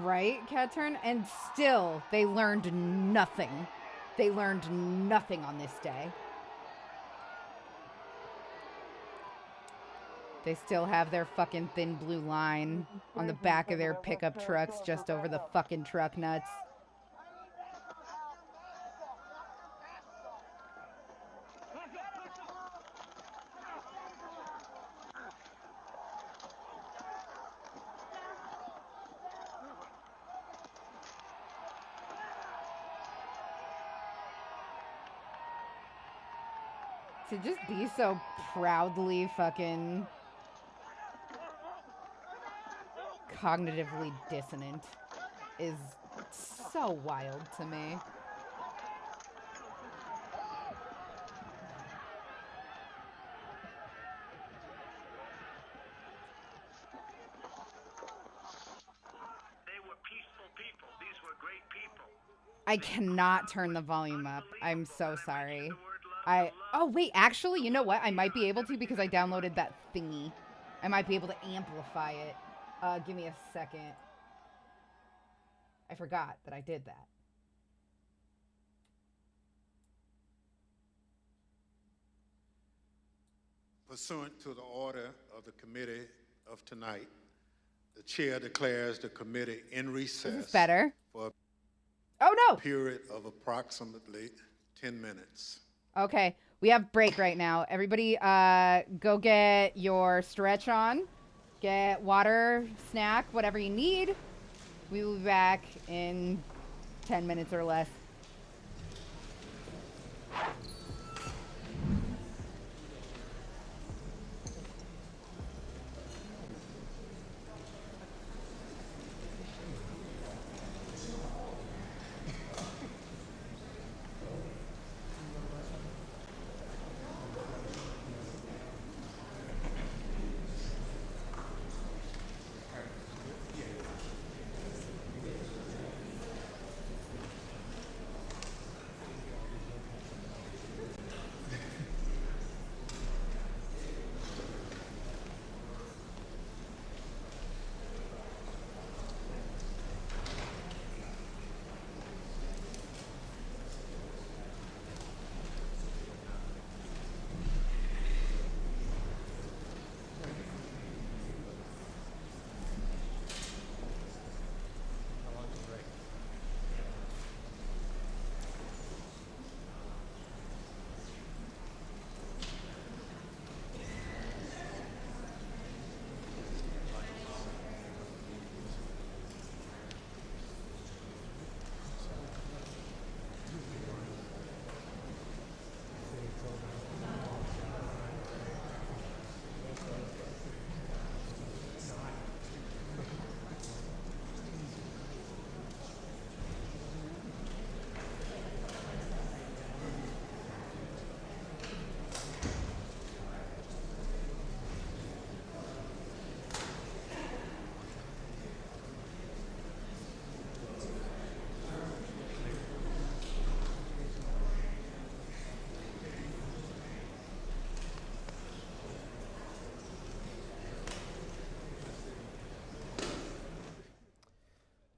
Right, Catturn? And still, they learned nothing. They learned nothing on this day. They still have their fucking thin blue line on the back of their pickup trucks just over the fucking truck nuts. To just be so proudly fucking cognitively dissonant is so wild to me. They were peaceful people. These were great people. I cannot turn the volume up. I'm so sorry. Oh wait, actually, you know what? I might be able to because I downloaded that thingy. I might be able to amplify it. Give me a second. I forgot that I did that. Pursuant to the order of the committee of tonight, the chair declares the committee in recess. Is this better? For a period of approximately 10 minutes. Okay, we have break right now. Everybody, go get your stretch on. Get water, snack, whatever you need. We will be back in 10 minutes or less.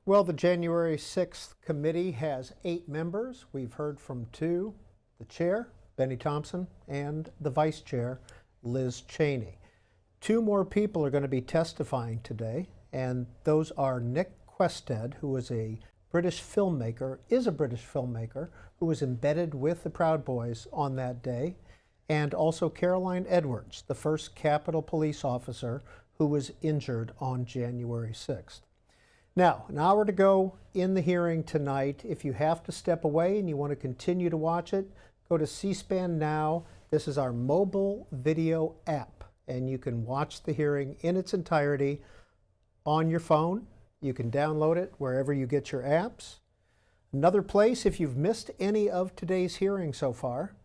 Well, the January 6th committee has 8 members. We've heard from 2, the chair, Benny Thompson, and the vice chair, Liz Cheney. 2 more people are going to be testifying today, and those are Nick Quested, who is a British filmmaker, who was embedded with the Proud Boys on that day, and also Caroline Edwards, the first Capitol Police officer who was injured on January 6th. Now, an hour to go in the hearing tonight. If you have to step away and you want to continue to watch it, go to C-SPAN Now. This is our mobile video app, and you can watch the hearing in its entirety on your phone. You can download it wherever you get your apps. Another place, if you've missed any of today's hearing so far,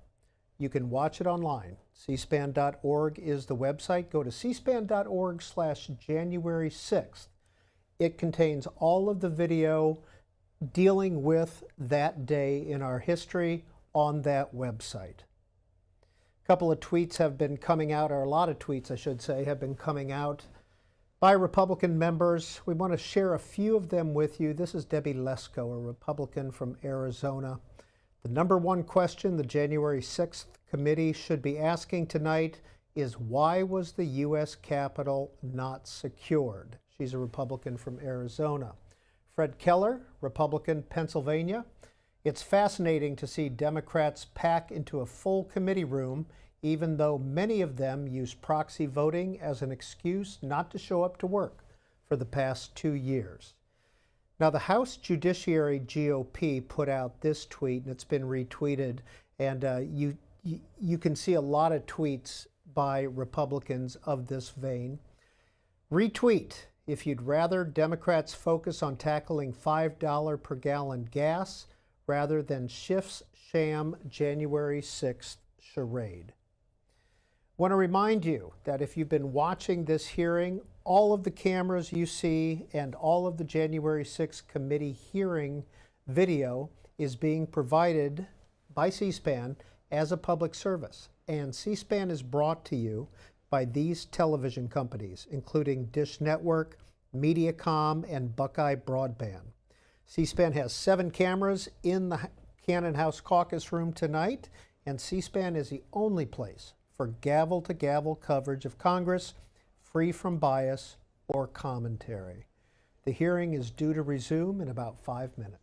you can watch it online. cspan.org is the website. Go to cspan.org/January 6th. It contains all of the video dealing with that day in our history on that website. A couple of tweets have been coming out, or a lot of tweets, I should say, have been coming out by Republican members. We want to share a few of them with you. This is Debbie Lesko, a Republican from Arizona. The number one question the January 6th committee should be asking tonight is, why was the U.S. Capitol not secured? She's a Republican from Arizona. Fred Keller, Republican, Pennsylvania. It's fascinating to see Democrats pack into a full committee room, even though many of them use proxy voting as an excuse not to show up to work for the past 2 years. Now, the House Judiciary GOP put out this tweet, and it's been retweeted, and you can see a lot of tweets by Republicans of this vein. Retweet: if you'd rather Democrats focus on tackling $5 per gallon gas rather than Schiff's sham January 6th charade. Want to remind you that if you've been watching this hearing, all of the cameras you see and all of the January 6th committee hearing video is being provided by C-SPAN as a public service. And C-SPAN is brought to you by these television companies, including Dish Network, Mediacom, and Buckeye Broadband. C-SPAN has 7 cameras in the Cannon House caucus room tonight, and C-SPAN is the only place for gavel-to-gavel coverage of Congress, free from bias or commentary. The hearing is due to resume in about 5 minutes.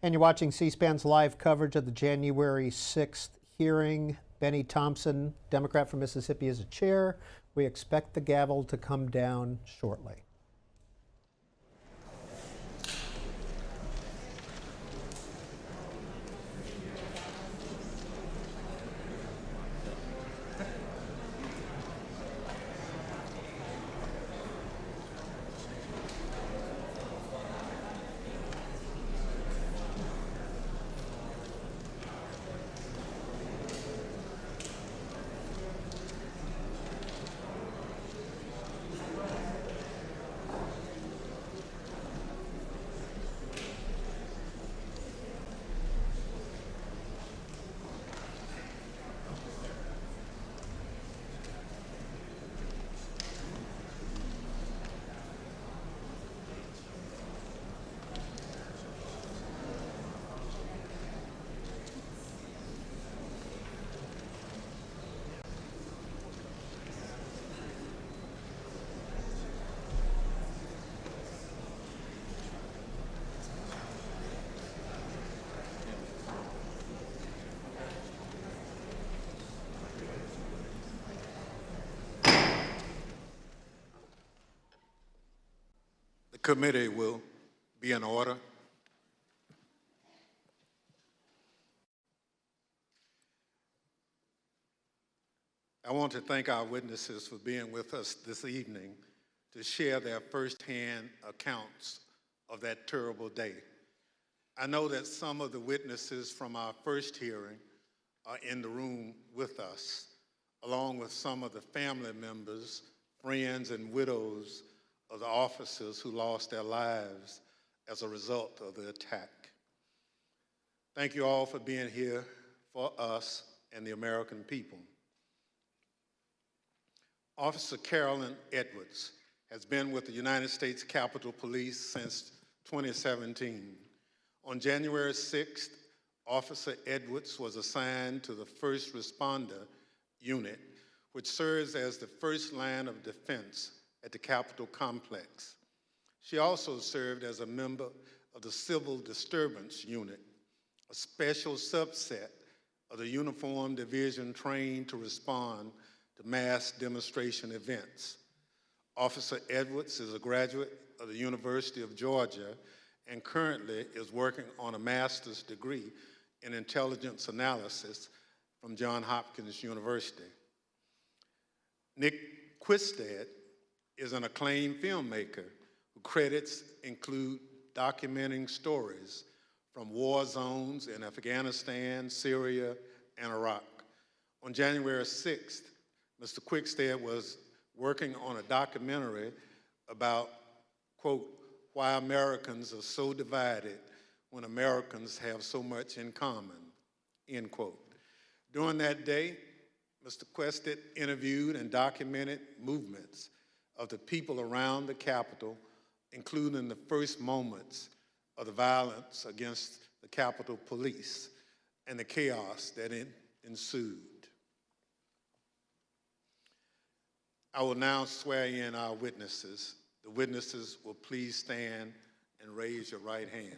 And you're watching C-SPAN's live coverage of the January 6th hearing. Benny Thompson, Democrat from Mississippi, is a chair. We expect the gavel to come down shortly. The committee will be in order. I want to thank our witnesses for being with us this evening to share their firsthand accounts of that terrible day. I know that some of the witnesses from our first hearing are in the room with us, along with some of the family members, friends, and widows of the officers who lost their lives as a result of the attack. Thank you all for being here for us and the American people. Officer Carolyn Edwards has been with the United States Capitol Police since 2017. On January 6th, Officer Edwards was assigned to the First Responder Unit, which serves as the first line of defense at the Capitol complex. She also served as a member of the Civil Disturbance Unit, a special subset of the Uniformed Division trained to respond to mass demonstration events. Officer Edwards is a graduate of the University of Georgia and currently is working on a master's degree in intelligence analysis from Johns Hopkins University. Nick Quisted is an acclaimed filmmaker whose credits include documenting stories from war zones in Afghanistan, Syria, and Iraq. On January 6th, Mr. Quickstead was working on a documentary about, quote, why Americans are so divided when Americans have so much in common, end quote. During that day, Mr. Quested interviewed and documented movements of the people around the Capitol, including the first moments of the violence against the Capitol Police and the chaos that ensued. I will now swear in our witnesses. The witnesses will please stand and raise your right hand.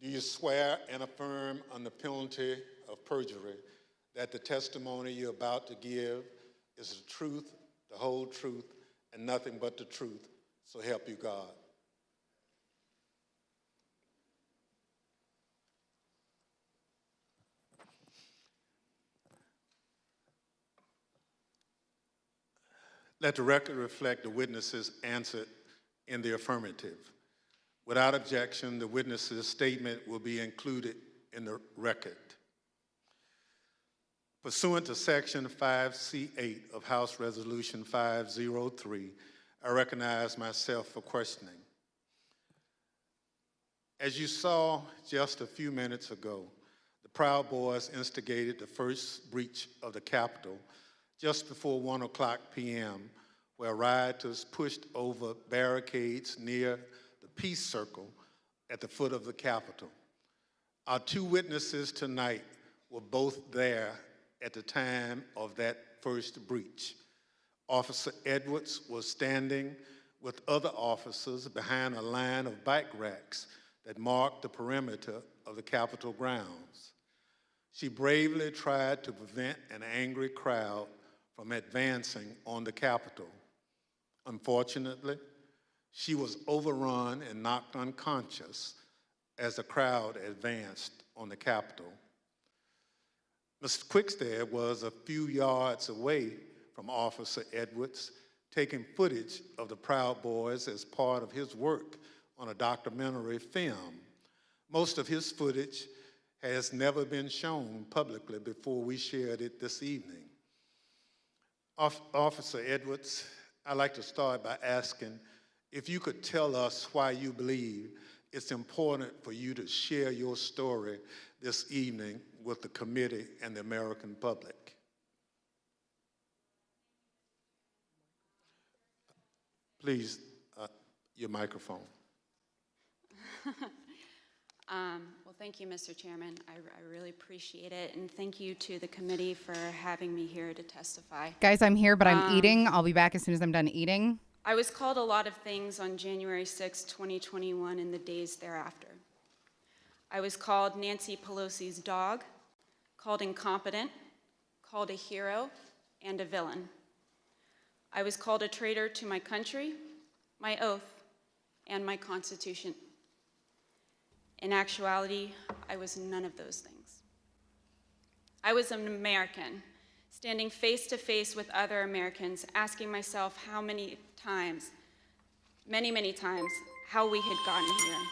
Do you swear and affirm on the penalty of perjury that the testimony you're about to give is the truth, the whole truth, and nothing but the truth, so help you God? Let the record reflect the witnesses answered in the affirmative. Without objection, the witness's statement will be included in the record. Pursuant to Section 5C8 of House Resolution 503, I recognize myself for questioning. As you saw just a few minutes ago, the Proud Boys instigated the first breach of the Capitol just before 1:00 p.m., where rioters pushed over barricades near the Peace Circle at the foot of the Capitol. Our two witnesses tonight were both there at the time of that first breach. Officer Edwards was standing with other officers behind a line of bike racks that marked the perimeter of the Capitol grounds. She bravely tried to prevent an angry crowd from advancing on the Capitol. Unfortunately, she was overrun and knocked unconscious as the crowd advanced on the Capitol. Mr. Quickstead was a few yards away from Officer Edwards, taking footage of the Proud Boys as part of his work on a documentary film. Most of his footage has never been shown publicly before we shared it this evening. Officer Edwards, I'd like to start by asking if you could tell us why you believe it's important for you to share your story this evening with the committee and the American public. Please, your microphone. Well, thank you, Mr. Chairman. I really appreciate it, and thank you to the committee for having me here to testify. Guys, I'm here, but I'm eating. I'll be back as soon as I'm done eating. I was called a lot of things on January 6, 2021, and the days thereafter. I was called Nancy Pelosi's dog, called incompetent, called a hero, and a villain. I was called a traitor to my country, my oath, and my Constitution. In actuality, I was none of those things. I was an American, standing face to face with other Americans, asking myself how many times, many times, how we had gotten here.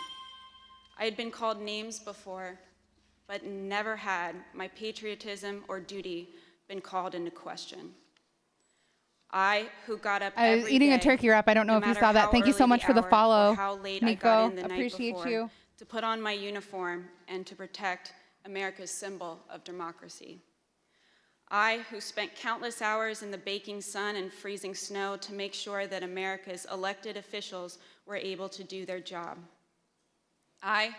I had been called names before, but never had my patriotism or duty been called into question. I, who got up I was every eating day, a turkey wrap. I don't know no if you matter saw that. how Thank you so early much for the hour or follow, how late I Nico. got in the night Appreciate before, you. to put on my uniform and to protect America's symbol of democracy. I, who spent countless hours in the baking sun and freezing snow to make sure that America's elected officials were able to do their job. I,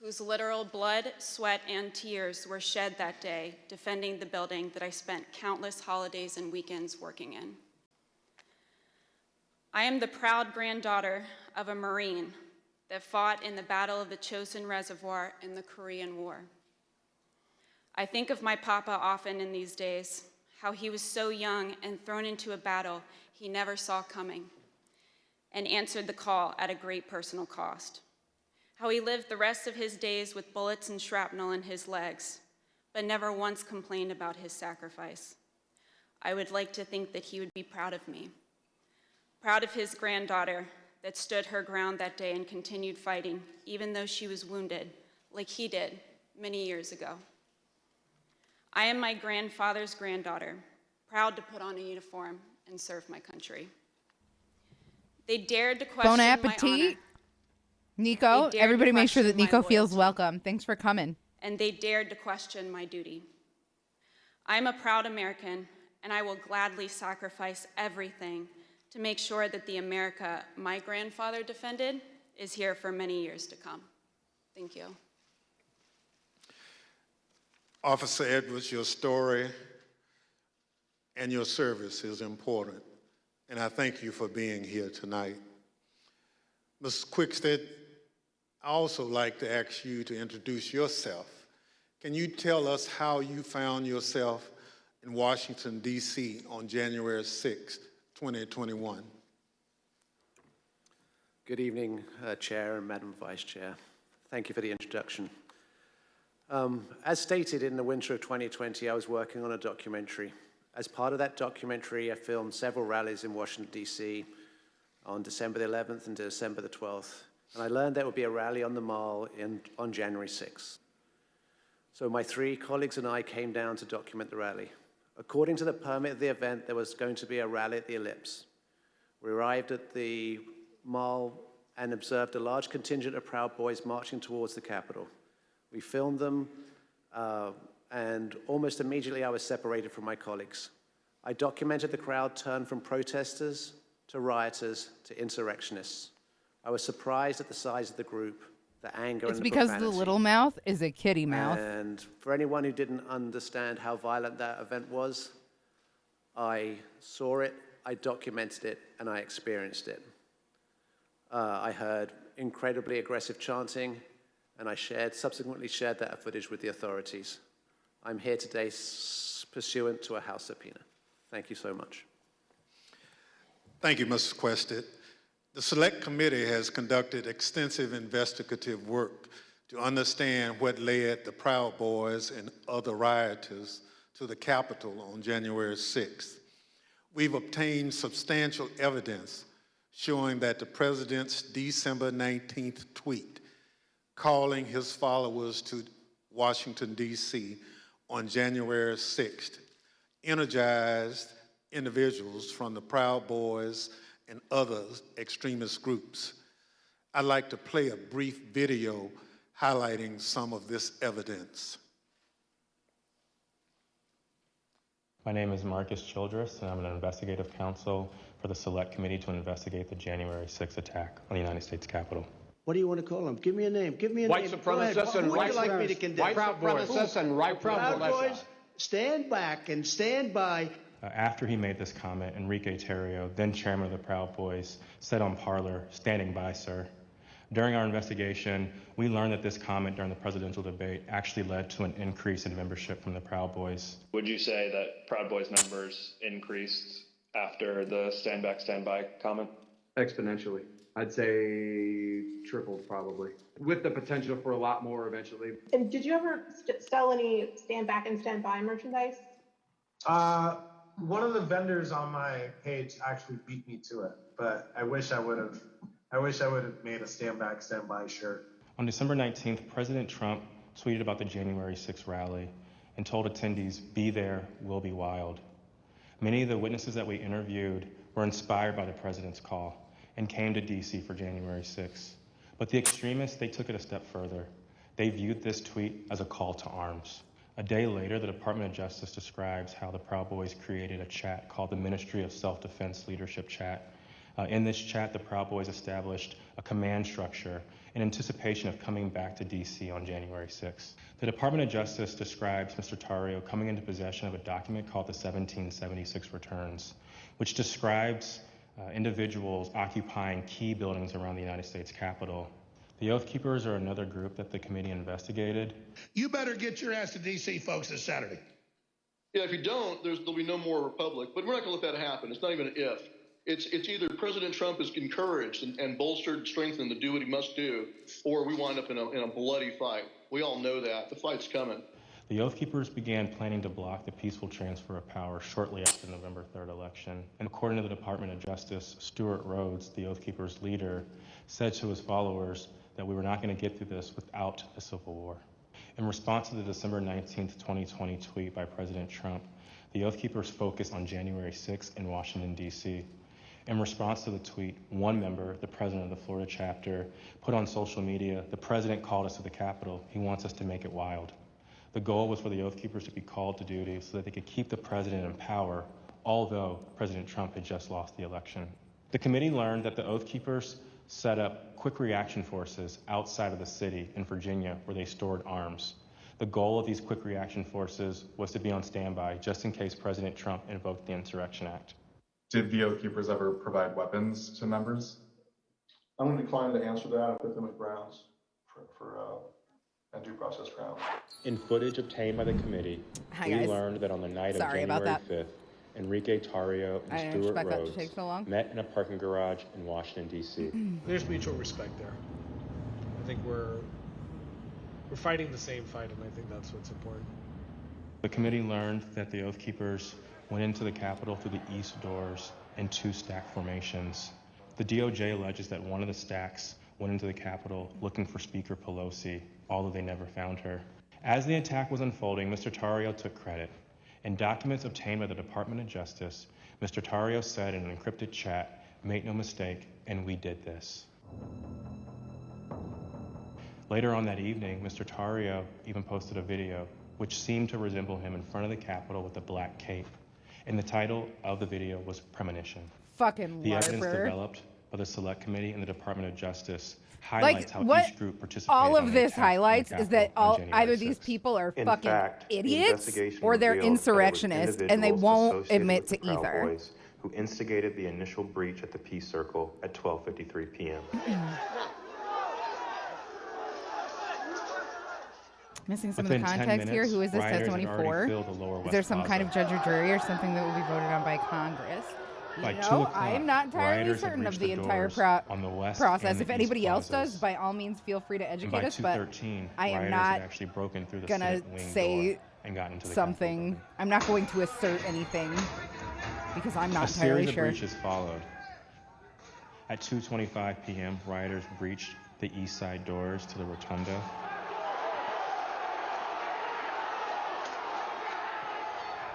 whose literal blood, sweat, and tears were shed that day defending the building that I spent countless holidays and weekends working in. I am the proud granddaughter of a Marine that fought in the Battle of the Chosin Reservoir in the Korean War. I think of my papa often in these days, how he was so young and thrown into a battle he never saw coming and answered the call at a great personal cost. How he lived the rest of his days with bullets and shrapnel in his legs, but never once complained about his sacrifice. I would like to think that he would be proud of me, proud of his granddaughter that stood her ground that day and continued fighting, even though she was wounded, like he did many years ago. I am my grandfather's granddaughter, proud to put on a uniform and serve my country. They dared to question Bon my appetit. honor. Nico, They dared everybody to make sure that question my Nico feels loyalty. welcome. Thanks for coming. And they dared to question my duty. I am a proud American, and I will gladly sacrifice everything to make sure that the America my grandfather defended is here for many years to come. Thank you. Officer Edwards, your story and your service is important, and I thank you for being here tonight. Ms. Quickstead, I also like to ask you to introduce yourself. Can you tell us how you found yourself in Washington, D.C. on January 6th, 2021? Good evening, Chair and Madam Vice Chair. Thank you for the introduction. As stated, in the winter of 2020, I was working on a documentary. As part of that documentary, I filmed several rallies in Washington, D.C. on December the 11th and December the 12th. And I learned there would be a rally on the Mall on January 6th. So my three colleagues and I came down to document the rally. According to the permit of the event, there was going to be a rally at the Ellipse. We arrived at the Mall and observed a large contingent of Proud Boys marching towards the Capitol. We filmed them, and almost immediately I was separated from my colleagues. I documented the crowd turn from protesters to rioters to insurrectionists. I was surprised at the size of the group, the anger and the because profanity. the little mouth is a kitty mouth. And for anyone who didn't understand how violent that event was, I saw it, I documented it, and I experienced it. I heard incredibly aggressive chanting, and I subsequently shared that footage with the authorities. I'm here today pursuant to a House subpoena. Thank you so much. Thank you, Mr. Quested. The Select Committee has conducted extensive investigative work to understand what led the Proud Boys and other rioters to the Capitol on January 6th. We've obtained substantial evidence showing that the President's December 19th tweet calling his followers to Washington, D.C. on January 6th energized individuals from the Proud Boys and other extremist groups. I'd like to play a brief video highlighting some of this evidence. My name is Marcus Childress, and I'm an investigative counsel for the Select Committee to investigate the January 6th attack on the United States Capitol. What do you want to call them? Give me a name. Give me a White name. supremacists and white like me to condemn? White supremacists and right Proud Boys, stand back and stand by. After he made this comment, Enrique Tarrio, then chairman of the Proud Boys, said on Parler, "Standing by, sir." During our investigation, we learned that this comment during the presidential debate actually led to an increase in membership from the Proud Boys. Would you say that Proud Boys members increased after the stand back, stand by comment? Exponentially. I'd say tripled probably, with the potential for a lot more eventually. And did you ever sell any stand back and stand by merchandise? One of the vendors on my page actually beat me to it, but I wish I would have made a stand back, stand by shirt. On December 19th, President Trump tweeted about the January 6th rally and told attendees, "Be there, we'll be wild." Many of the witnesses that we interviewed were inspired by the president's call and came to DC for January 6th. But the extremists, they took it a step further. They viewed this tweet as a call to arms. A day later, the Department of Justice describes how the Proud Boys created a chat called the Ministry of Self-Defense Leadership Chat. In this chat, the Proud Boys established a command structure in anticipation of coming back to DC on January 6th. The Department of Justice describes Mr. Tarrio coming into possession of a document called the 1776 Returns, which describes individuals occupying key buildings around the United States Capitol. The Oath Keepers are another group that the committee investigated. You better get your ass to D.C., folks, this Saturday. Yeah, if you don't, there'll be no more Republic. But we're not going to let that happen. It's not even an if. It's either President Trump is encouraged and bolstered and strengthened to do what he must do, or we wind up in a bloody fight. We all know that. The fight's coming. The Oath Keepers began planning to block the peaceful transfer of power shortly after the November 3rd election. And according to the Department of Justice, Stuart Rhodes, the Oath Keepers leader, said to his followers that we were not going to get through this without a civil war. In response to the December 19th, 2020 tweet by President Trump, the Oath Keepers focused on January 6th in Washington, D.C. In response to the tweet, one member, the president of the Florida chapter, put on social media, "The president called us to the Capitol. He wants us to make it wild." The goal was for the Oath Keepers to be called to duty so that they could keep the president in power, although President Trump had just lost the election. The committee learned that the Oath Keepers set up quick reaction forces outside of the city in Virginia where they stored arms. The goal of these quick reaction forces was to be on standby just in case President Trump invoked the Insurrection Act. Did the Oath Keepers ever provide weapons to members? I'm going to decline to answer that and put them at grounds for due process grounds. In footage obtained by the committee, we learned that on the night of January 5th, Enrique Tarrio and Stuart Rhodes met in a parking garage in Washington, D.C. There's mutual respect there. I think we're fighting the same fight, and I think that's what's important. The committee learned that the Oath Keepers went into the Capitol through the east doors in two stack formations. The DOJ alleges that one of the stacks went into the Capitol looking for Speaker Pelosi, although they never found her. As the attack was unfolding, Mr. Tarrio took credit. In documents obtained by the Department of Justice, Mr. Tarrio said in an encrypted chat, "Make no mistake, and we did this." Later on that evening, Mr. Tarrio even posted a video which seemed to resemble him in front of the Capitol with a black cape. And the title of the video was Premonition. Fucking The evidence larper. developed by the Select Committee and the Department of Justice highlights how what each group participated. all on of the this attack on the highlights is that Capitol on all January either these 6th. people are In fucking fact, the idiots investigation or they're revealed that it was insurrectionists and they individuals won't associated admit with the to Proud either. Boys who instigated the initial breach at the Peace Circle at 12:53 p.m. Missing some of the Within 10 context here. minutes, Who is this rioters testimony had already for? filled the Lower Is West there some kind of Plaza. judge or jury or something that will be voted on by Congress? By You 2 know, o'clock, I am not entirely rioters had certain of reached the entire doors on the west process. and the If east anybody else plazas. does, by all means, feel free to And educate by us. But 2:13, I am rioters not had actually broken through the gonna Senate wing say door and gotten into the something. Capitol I'm not going to assert anything because I'm building. not A series entirely of sure. breaches followed. At 2:25 p.m., rioters breached the east side doors to the rotunda.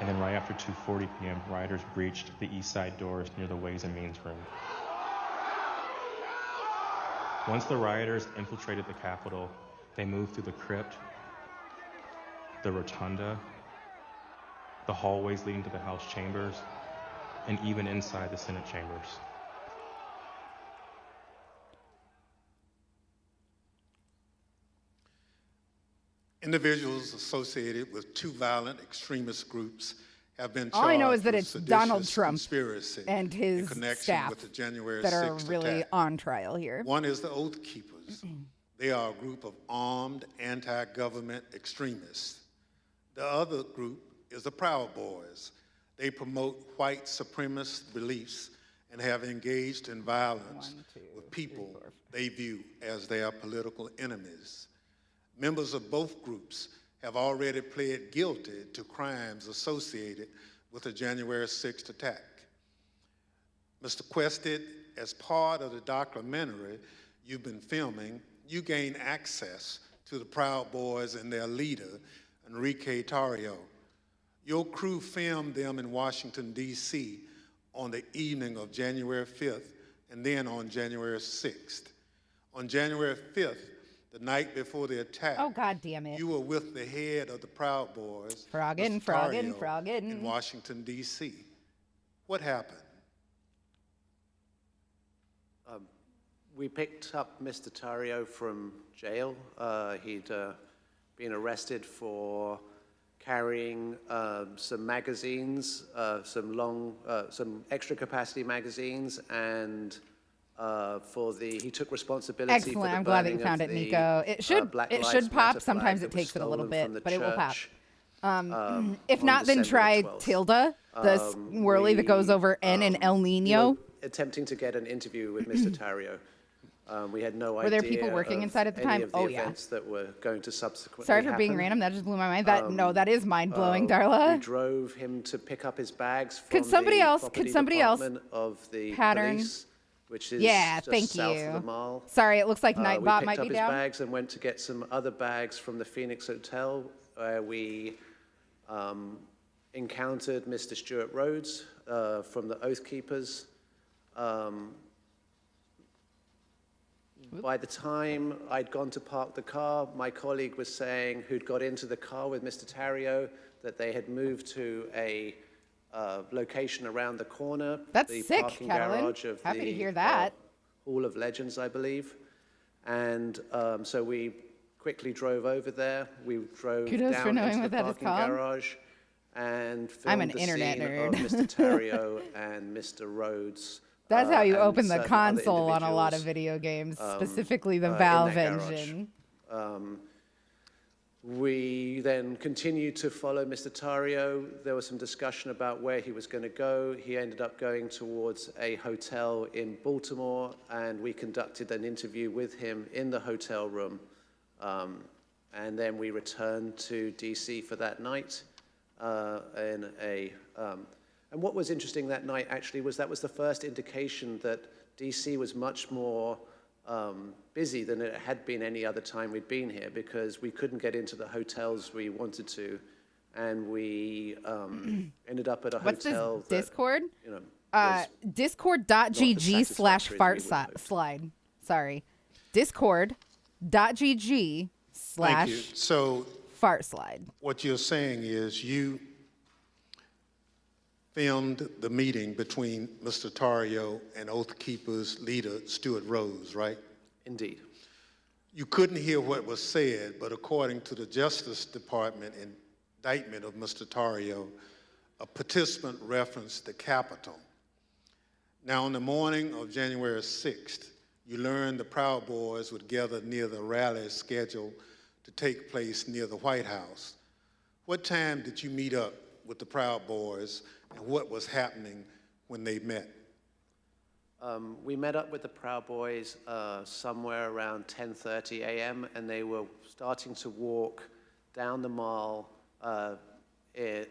And then right after 2:40 p.m., rioters breached the east side doors near the Ways and Means room. Once the rioters infiltrated the Capitol, they moved through the crypt, the rotunda, the hallways leading to the House chambers, and even inside the Senate chambers. Individuals associated with two violent extremist groups have been charged All I know is that with it's seditious Donald Trump conspiracy and his in connection staff with the January that are 6th really attack. on trial here. One is the Oath Keepers. They are a group of armed anti-government extremists. The other group is the Proud Boys. They promote white supremacist beliefs and have engaged in violence with people they view as their political enemies. Members of both groups have already pled guilty to crimes associated with the January 6th attack. Mr. Quested, as part of the documentary you've been filming, you gained access to the Proud Boys and their leader, Enrique Tarrio. Your crew filmed them in Washington, D.C. on the evening of January 5th and then on January 6th. On January 5th, the night before the attack, Oh, God damn it. you were with the head of the Proud Boys, Froggin', Mr. froggin', Tarrio, froggin'. in Washington, D.C. What happened? We picked up Mr. Tarrio from jail. He'd been arrested for carrying some magazines, some extra capacity magazines, and he took responsibility for the Excellent. I'm glad that you burning found of it, the, Nico. It should Black it Lives should Matter pop. Sometimes flag it that was takes it a little stolen from bit, the but it will pop. church, If on not, then December try the 12th. tilde, the swirly that goes over N in El We Nino. were attempting to get an interview with Mr. Tarrio. We had no idea. Were there people working of inside at the any time? of the Oh, yeah. events that were going to subsequently Sorry for being happen. random. That just blew my mind. No, that is mind blowing, Darla. We drove him to pick up his bags from Could somebody the else? property Could somebody else? department of the Pattern. police, which is Yeah, just thank south you. of the mall. Sorry, it looks like We Nightbot picked might up be his down. bags and went to get some other bags from the Phoenix Hotel, where we encountered Mr. Stuart Rhodes from the Oath Keepers. By the time I'd gone to park the car, my colleague was saying, who'd got into the car with Mr. Tarrio, that they had moved to a location around the corner. That's the sick, parking Catalin. garage of Happy to the, hear that. Hall of Legends, I believe. And so we quickly drove over there. We drove Kudos for down knowing into what the that is parking called. garage and I'm filmed an the internet scene nerd. of Mr. Tarrio and Mr. Rhodes. That's how you and open the certain other console on a lot of individuals, video games, specifically the in Valve that garage. engine. We then continued to follow Mr. Tarrio. There was some discussion about where he was going to go. He ended up going towards a hotel in Baltimore, and we conducted an interview with him in the hotel room. And then we returned to DC for that night. And what was interesting that night, actually, was that was the first indication that DC was much more busy than it had been any other time we'd been here, because we couldn't get into the hotels we wanted to, and we ended up at a What's hotel this, Discord? that, you know, was Discord.gg/fartslide. Sorry. Discord.gg/fartslide. Thank you. So what you're saying is you filmed the meeting between Mr. Tarrio and Oath Keepers leader Stuart Rhodes, right? Indeed. You couldn't hear what was said, but according to the Justice Department indictment of Mr. Tarrio, a participant referenced the Capitol. Now, on the morning of January 6th, you learned the Proud Boys would gather near the rally scheduled to take place near the White House. What time did you meet up with the Proud Boys, and what was happening when they met? We met up with the Proud Boys somewhere around 10:30 a.m., and they were starting to walk down the mall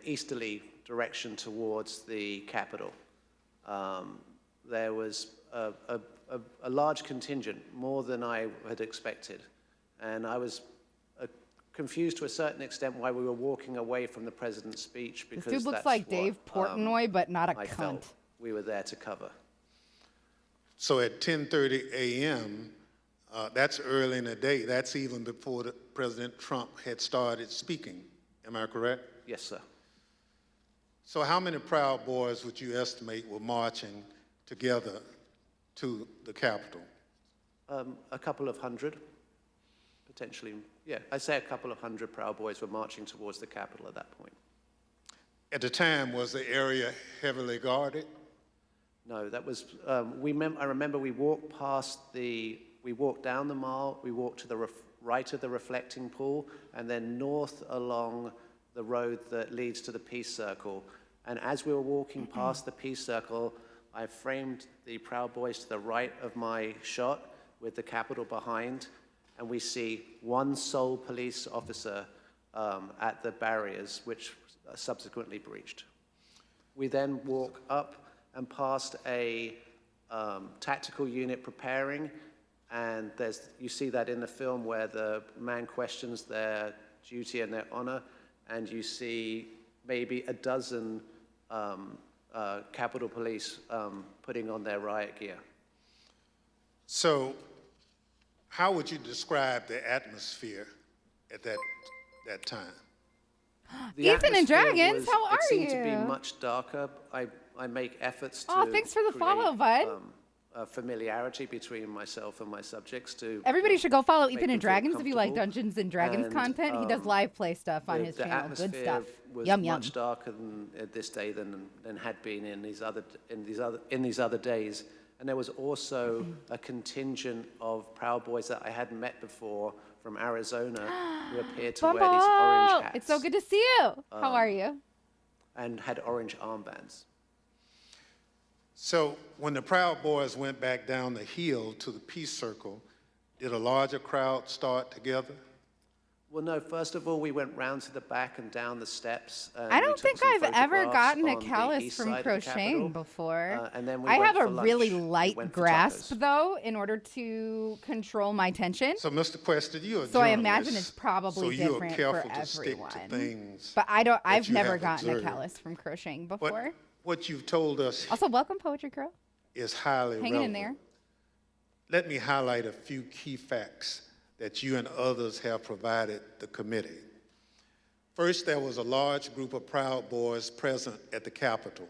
easterly direction towards the Capitol. There was a large contingent, more than I had expected, and I was confused to a certain extent why we were walking away from the president's speech, because this dude looks that's like what, Dave Portnoy, but not a I cunt. felt we were there to cover. So at 10:30 a.m., that's early in the day. That's even before President Trump had started speaking. Am I correct? Yes, sir. So how many Proud Boys would you estimate were marching together to the Capitol? A couple of hundred, potentially. Yeah, I'd say a couple of hundred Proud Boys were marching towards the Capitol at that point. At the time, was the area heavily guarded? No, that was, I remember we walked we walked down the mall, we walked to the right of the reflecting pool, and then north along the road that leads to the Peace Circle. And as we were walking past the Peace Circle, I framed the Proud Boys to the right of my shot with the Capitol behind, and we see one sole police officer at the barriers, which subsequently breached. We then walk up and past a tactical unit preparing, and you see that in the film where the man questions their duty and their honor, and you see maybe a dozen Capitol Police putting on their riot gear. So how would you describe the atmosphere at that time? Ethan and Dragons, how are you? It seemed to be much darker. I make efforts to thanks for the follow, bud. Familiarity between myself and my subjects to... Everybody should go follow Ethan them and feel Dragons if you like comfortable. Dungeons and Dragons content. He does live play stuff on his channel. Good stuff. Was Yum much yum. darker this day than had been in these other days. And there was also a contingent of Proud Boys that I hadn't met before from Arizona who appeared to wear these orange hats. It's so good to see you. How are you? And had orange armbands. So when the Proud Boys went back down the hill to the Peace Circle, did a larger crowd start together? Well, no. First of all, we went round to the back and down the steps. I don't think I've ever gotten a callus from crocheting before. And then I have a really light grasp, though, in order to control my tension. So, Mr. Quest, you're a So I imagine it's probably so different you're for careful to stick everyone. to things But I've you never have gotten a observed. callus from crocheting before. What you've told us Also, welcome, Poetry Crow. is highly Hanging relevant. in there. Let me highlight a few key facts that you and others have provided the committee. First, there was a large group of Proud Boys present at the Capitol.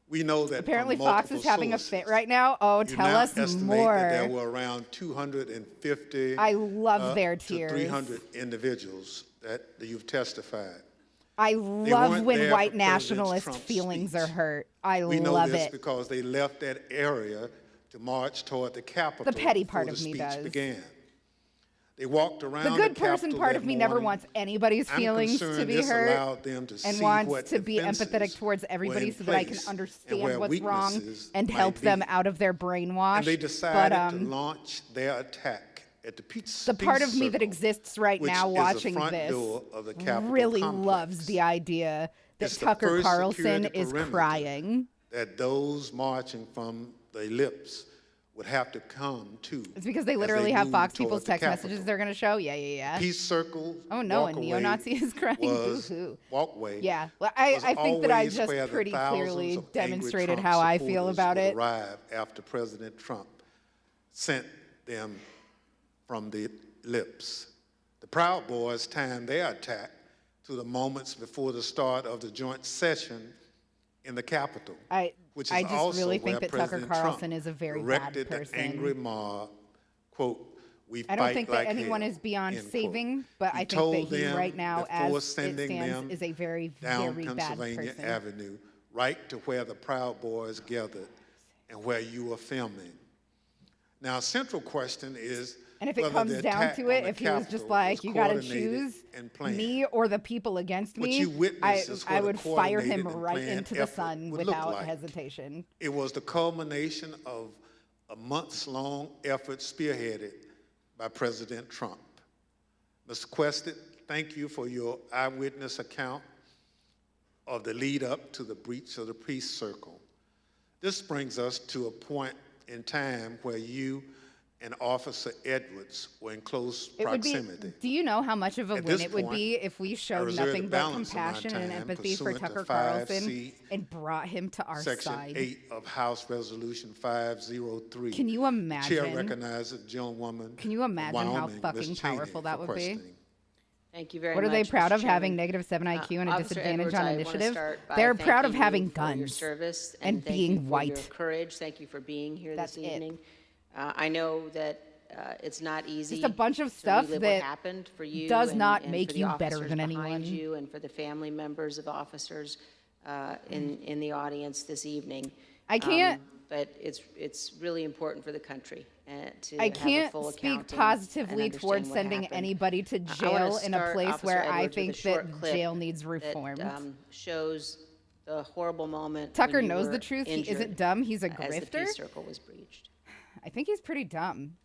We know that Apparently from Fox is multiple having a sources, fit right now. Oh, you tell now us estimate more. that there were around 250 I love their to tears. 300 individuals that you've testified. I love weren't when there white for President nationalist Trump's feelings speech. are hurt. I We know love this it. because they left that area to march toward the Capitol The petty before part the of me speech does. began. They walked around The good person Capitol part that of me never morning. wants anybody's I'm feelings to concerned be this hurt allowed them to and see wants what to be offenses empathetic towards everybody were in so that I can place and understand where what's wrong weaknesses and might help them be. out of their brainwash. And they decided but, to launch their attack at the Peace the part of me that Circle, exists right which now is the watching front this door of the Capitol really complex. loves the idea that It's the Tucker first Carlson security is perimeter crying. that those marching from the ellipse would have to come to. It's because they as literally have move Fox toward people's the text Capitol. messages they're going to show. Yeah. Peace Circle. Oh no, a walkway neo-Nazi is crying. was- Boo-hoo. Walkway. Yeah, well, I was think that I always just where the pretty thousands clearly of angry demonstrated Trump how I feel supporters about would it. arrive after President Trump sent them from the ellipse. The Proud Boys timed their attack to the moments before the start of the joint session in the Capitol, which is I just also really where think that Tucker President Carlson Trump is a very bad directed person. the angry mob, quote, "We I don't fight think like that anyone hell," is beyond end quote. saving, but He I think told that he them right now, before as it sending stands, them is a very, down very bad Pennsylvania person. Avenue, right to where the Proud Boys gathered and where you were filming. Now, a central question is, and if it comes down to it, if he was just like, you got to choose me or the people against me, I would fire him right into the sun without hesitation. It was the culmination of a months-long effort spearheaded by President Trump. Mr. Quested, thank you for your eyewitness account of the lead up to the breach of the peace circle. This brings us to a point in time where you and Officer Edwards were in close proximity. Do you know how much of a win it would be if we showed nothing but compassion and empathy for Tucker Carlson and brought him to our Section side? 8 of House Resolution 503. Can you imagine? Chair recognizes gentlewoman. Can you imagine how Wyoming, fucking powerful that would be? Thank you very much. What are they proud of, having -7 IQ and a disadvantage on initiative? They're proud of having guns and being white. Thank you for your courage. Thank you for being here this evening. I know that it's not easy. Just a bunch of stuff that what happened for you does not and make for the you better officers than behind anyone. you and for the family members of officers in the audience this evening. I can't. But it's really important for the country to I have a can't full speak account positively and towards understand what sending happened. anybody to I wanna jail in a start, place Officer where I Edwards, with think a short that clip jail needs reformed. That, shows the horrible moment. Tucker when you knows were the truth. He injured isn't dumb. He's a as the grifter. peace circle was breached. I think he's pretty dumb.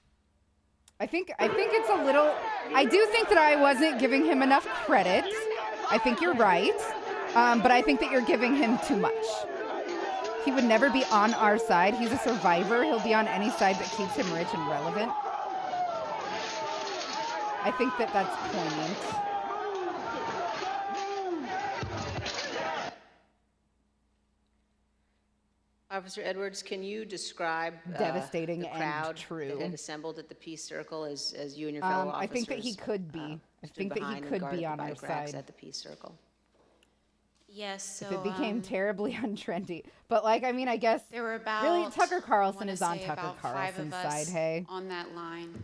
I think it's a little. I do think that I wasn't giving him enough credit. I think you're right, but I think that you're giving him too much. He would never be on our side. He's a survivor. He'll be on any side that keeps him rich and relevant. I think that that's poignant. Officer Edwards, can you describe Devastating the crowd and true. that had assembled at the Peace Circle as you and your fellow officers? I think that he could be. I think that he could be on our side at the Peace Circle. Yes, so if it became terribly untrendy. But like, I mean, I guess there were about really Tucker Carlson is on say Tucker about 5 of Carlson's us side. Hey, on that line,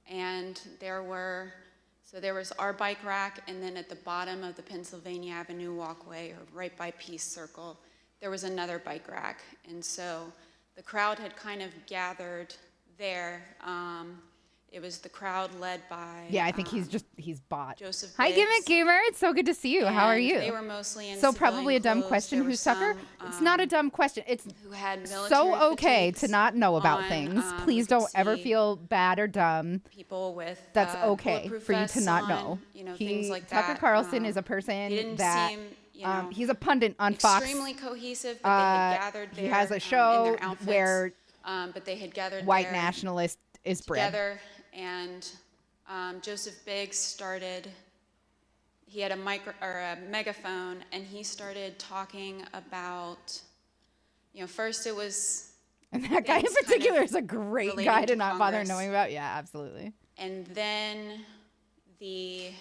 and there was our bike rack, and then at the bottom of the Pennsylvania Avenue walkway, or right by Peace Circle, there was another bike rack, and so the crowd had kind of gathered there. It was the crowd led by yeah, I think he's bought. Joseph Hi, Biggs. Gimmick Gamer. It's so good to see you. How are And you? They were mostly in so probably a dumb clothes. question. There Who's were Tucker? some, It's not a dumb question. It's who had so okay to not know about on, things. we Please could don't ever see feel bad or dumb. people with That's okay bulletproof for you to vests not on, know. Things like Tucker that. Carlson is a person he didn't that seem, he's a pundit on Fox. extremely cohesive, but they had gathered there. He has a in show their outfits, where but they had gathered white there nationalist is bred. together, and Joseph Biggs started. He had a megaphone, and he started talking about. First it was. And that guy in particular is a great guy to to not bother Congress. knowing about. Yeah, absolutely. And then the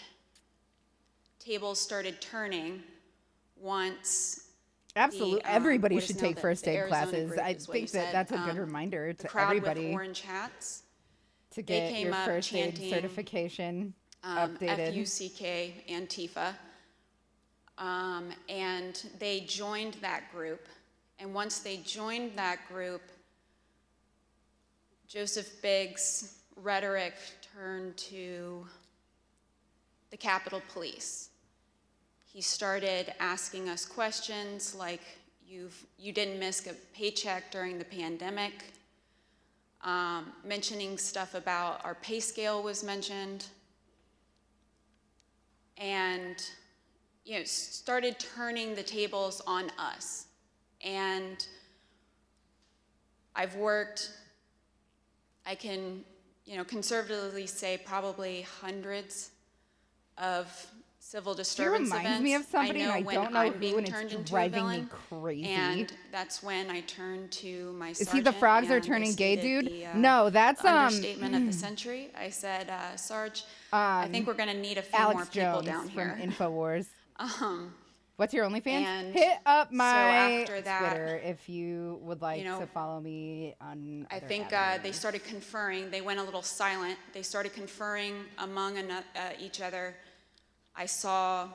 tables started turning once. Absolutely, everybody should take first aid Arizona classes. group I is what you think that said. that's a good reminder The to crowd everybody with orange hats to they get came your up first aid chanting, certification updated. FUCK Antifa, and they joined that group. And once they joined that group, Joseph Biggs' rhetoric turned to the Capitol Police. He started asking us questions like, you didn't miss a paycheck during the pandemic, mentioning stuff about our pay scale was mentioned, and started turning the tables on us. And I've worked, I can conservatively say probably hundreds of civil disturbance events. He reminds me of somebody, and I don't know I'm who, being and turned it's into a driving me villain, crazy. And that's when I turn to my Is he the sergeant, frogs are and I turning gay stated dude? the, No, that's understatement of the century. I said, Sarge, I think we're going to need a few Alex more people Jones down here. from Infowars. What's your OnlyFans? and Hit up my after that, Twitter if you would like to follow me on. I other think avenues. they started conferring. They went a little silent. They started conferring among each other. I saw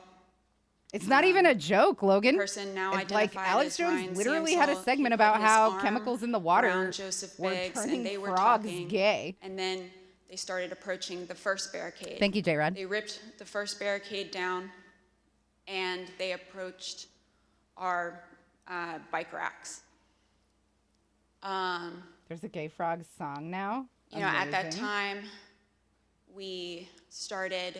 It's not even a joke, Logan. Person now Like identified Alex as Jones Ryan literally had a Samsel, segment he about put his how arm chemicals in the water around Joseph were Biggs, turning and they were frogs talking, gay. And then they started approaching the first barricade. Thank you, J-Rod. They ripped the first barricade down, and they approached our bike racks. There's a Gay Frogs song now. You know, at that Amazing. time, we started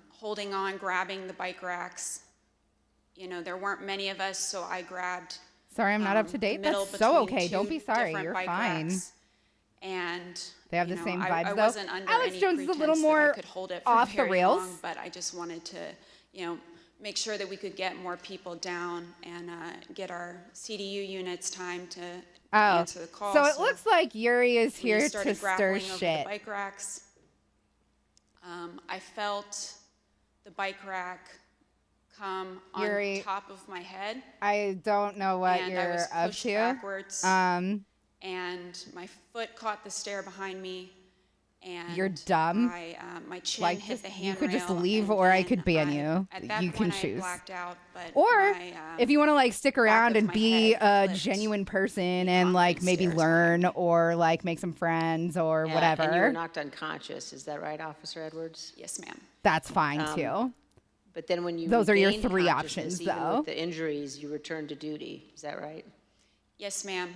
holding on, grabbing the bike racks. You know, there weren't many of us, so I grabbed. Sorry, I'm not up to the date. middle That's so between okay. Don't two be sorry. different You're bike fine. racks. And They have you the know, same I vibes, though. wasn't under Alex any Jones is a little pretense that more I could hold it for off the very rails. long, but I just wanted to, you know, make sure that we could get more people down and get our CDU units time to answer the call. So it looks like Yuri is we here to started stir grappling over the shit. bike racks. I felt the bike rack come on Yuri, top of my head. I don't know what and I you're was up pushed to. backwards, and my foot caught the stair behind me. And You're dumb. my chin Like, hit the handrail. you could just leave, or I could ban you. At that You can point, I choose. blacked out, but Or my, if you want to like stick around of and my be head a flipped genuine person and like maybe learn or like make some friends or whatever, And you were knocked unconscious. Is that right, Officer Edwards? Yes, ma'am. that's fine too. But then when you Those are your regained 3 consciousness, options, even though. with the injuries, you returned to duty. Is that right? Yes, ma'am.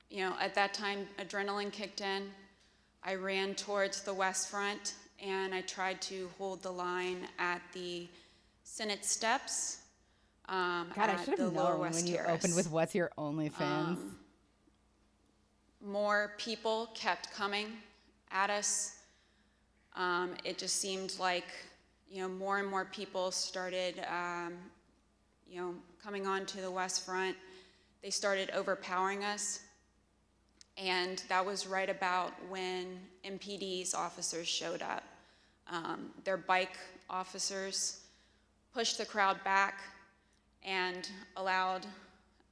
You know, at that time, adrenaline kicked in. I ran towards the west front, and I tried to hold the line at the Senate steps. God, I should have known when you opened with "What's your OnlyFans?" More people kept coming at us. It just seemed like, you know, more and more people started, you know, coming onto the west front. They started overpowering us. And that was right about when MPD's officers showed up. Their bike officers pushed the crowd back and allowed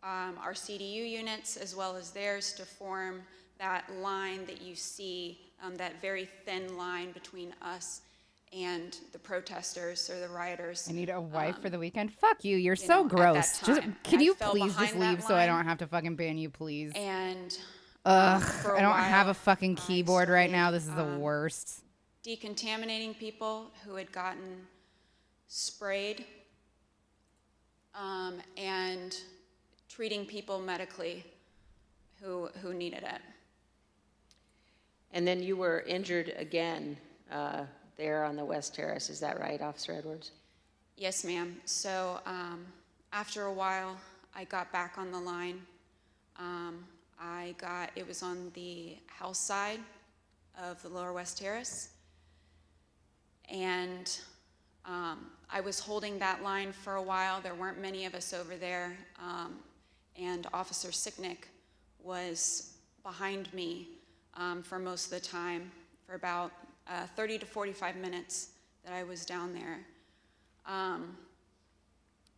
our CDU units as well as theirs to form that line that you see, that very thin line between us and the protesters or the rioters. I need a wife for the weekend. Fuck you. You're you so know, at gross. that Just time. can I you fell please just behind that leave so I line. don't have to fucking ban you, please? And Ugh, for I a don't while, have a fucking keyboard right now. This is the worst. decontaminating people who had gotten sprayed, and treating people medically who needed it. And then you were injured again there on the West Terrace. Is that right, Officer Edwards? Yes, ma'am. So after a while, I got back on the line. It was on the house side of the Lower West Terrace. And I was holding that line for a while. There weren't many of us over there. And Officer Sicknick was behind me for most of the time, for about 30 to 45 minutes that I was down there.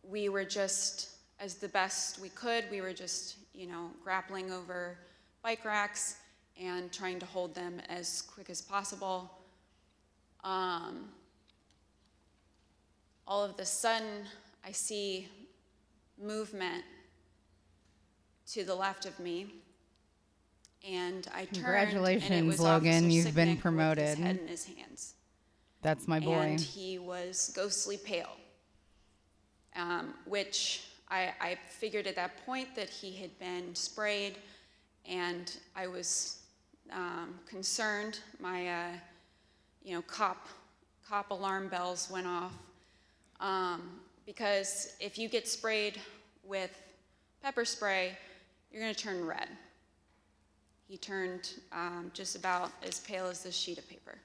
We were just, as the best we could, we were just, you know, grappling over bike racks and trying to hold them as quick as possible. All of a sudden, I see movement to the left of me, and I turned, Congratulations, and it was Logan. Officer You've been Sicknick with promoted. his head in his hands. That's my boy. And he was ghostly pale, which I figured at that point that he had been sprayed, and I was concerned. My, you know, cop alarm bells went off, because if you get sprayed with pepper spray, you're going to turn red. He turned just about as pale as this sheet of paper.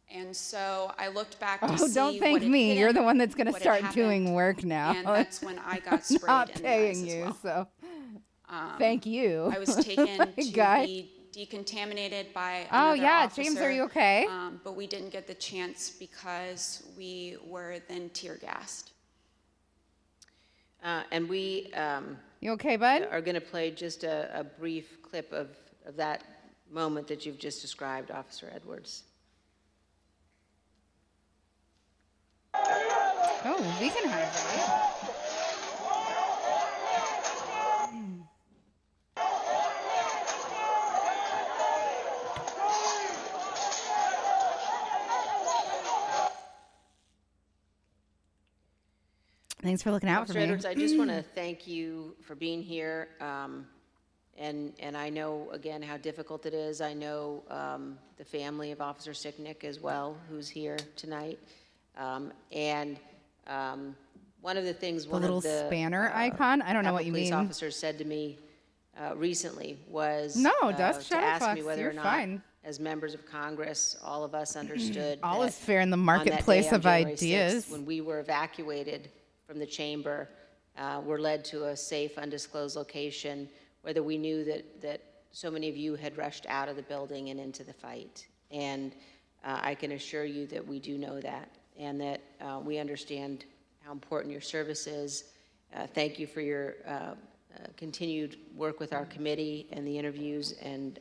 And so I looked back to see don't thank what had me. hit You're him, the one that's going to what had start happened, doing work now. And that's when I got sprayed Not in the paying eyes as you, well. so thank you. I was taken to Guy. be decontaminated by Oh, another yeah, officer, James, are you okay? But we didn't get the chance because we were then tear gassed. And we you okay, bud? are going to play just a brief clip of that moment that you've just described, Officer Edwards. Oh, we can have that. Thanks for looking out for me. Edwards, I just want to thank you for being here. And I know, again, how difficult it is. I know the family of Officer Sicknick as well, who's here tonight. And one of the things one little of the spanner icon? I don't know what you police mean. officers said to me recently was No, Dust to ask me Shadowfox, whether you're or not, fine. as members of Congress, all of us understood All that is fair in the on that marketplace day, on of January ideas. 6th, when we were evacuated from the chamber, were led to a safe, undisclosed location, whether we knew that so many of you had rushed out of the building and into the fight. And I can assure you that we do know that, and that we understand how important your service is. Thank you for your continued work with our committee and the interviews, and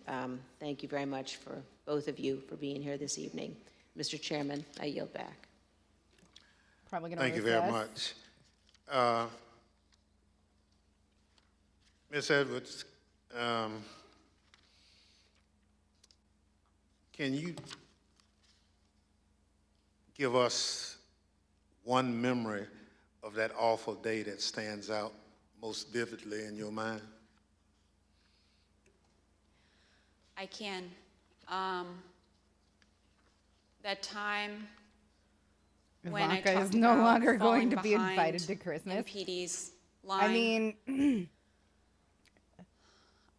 thank you very much for both of you for being here this evening. Mr. Chairman, I yield back. Probably gonna Thank you very much. Ms. Edwards, can you give us one memory of that awful day that stands out most vividly in your mind? I can. That time when I Ivanka talked is no about longer going falling to be behind invited to Christmas. MPD's line. I mean,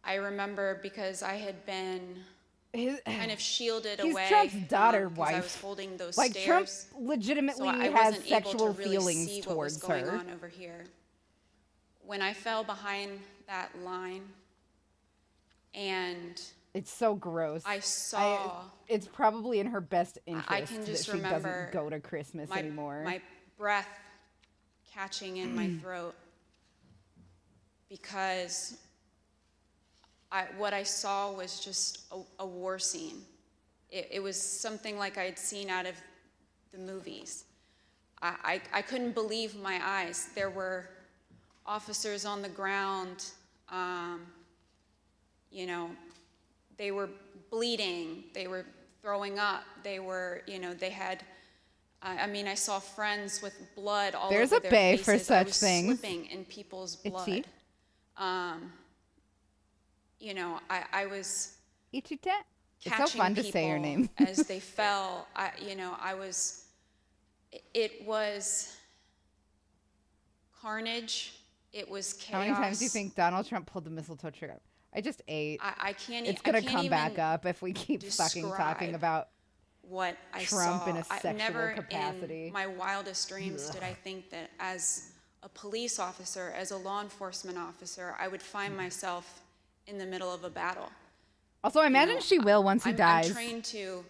I remember because I had been kind of shielded he's away. Trump's daughter, because I was wife. holding those Like, stairs. Trump legitimately so I has wasn't able sexual to really feelings see what was towards going her. on over here. When I fell behind that line, and It's so gross. I saw. It's probably in her best interest I can just that she remember doesn't go to Christmas anymore. My breath catching in my throat because what I saw was just a war scene. It was something like I'd seen out of the movies. I couldn't believe my eyes. There were officers on the ground, you know, they were bleeding, they were throwing up, they were, you know, they had, I mean, I saw friends with blood all There's over a their bay faces. for such I was things. slipping in people's Itchy. blood. You know, I was Ichita? It's so catching fun to say your people name. as they fell. You know, it was carnage. It was chaos. How many times do you think Donald Trump pulled the mistletoe trigger? I just ate. I can't. It's I gonna can't come back even up if we keep fucking talking describe about what I Trump saw. in a sexual never capacity. in my wildest dreams did I think that as a police officer, as a law enforcement officer, I would find myself in the middle of a battle. Also, I imagine she will once he dies. I'm trained to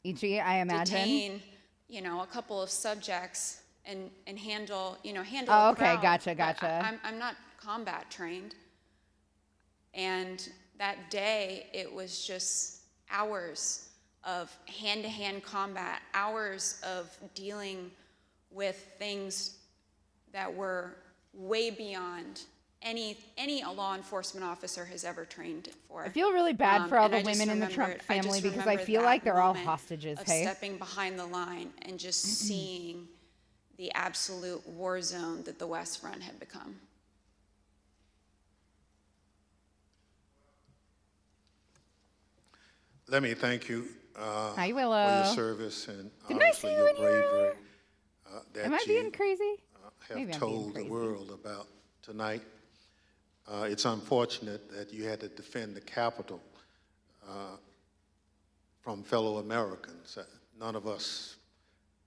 Ichi, I imagine. detain, you know, a couple of subjects and handle, you know, handle Oh, a okay, crowd. gotcha. But I'm not combat trained. And that day, it was just hours of hand-to-hand combat, hours of dealing with things that were way beyond any law enforcement officer has ever trained for. I feel really bad for all And the I just women in the Trump remembered- I just family because I remember feel that like they're all moment hostages, of hey? stepping behind the line and just seeing the absolute war zone that the West Front had become. Let me thank you Hi, for Willow. your service and Didn't I obviously see you your in here bravery earlier? that Am I you being crazy? have Maybe I'm being told the crazy. world about tonight. It's unfortunate that you had to defend the Capitol from fellow Americans. None of us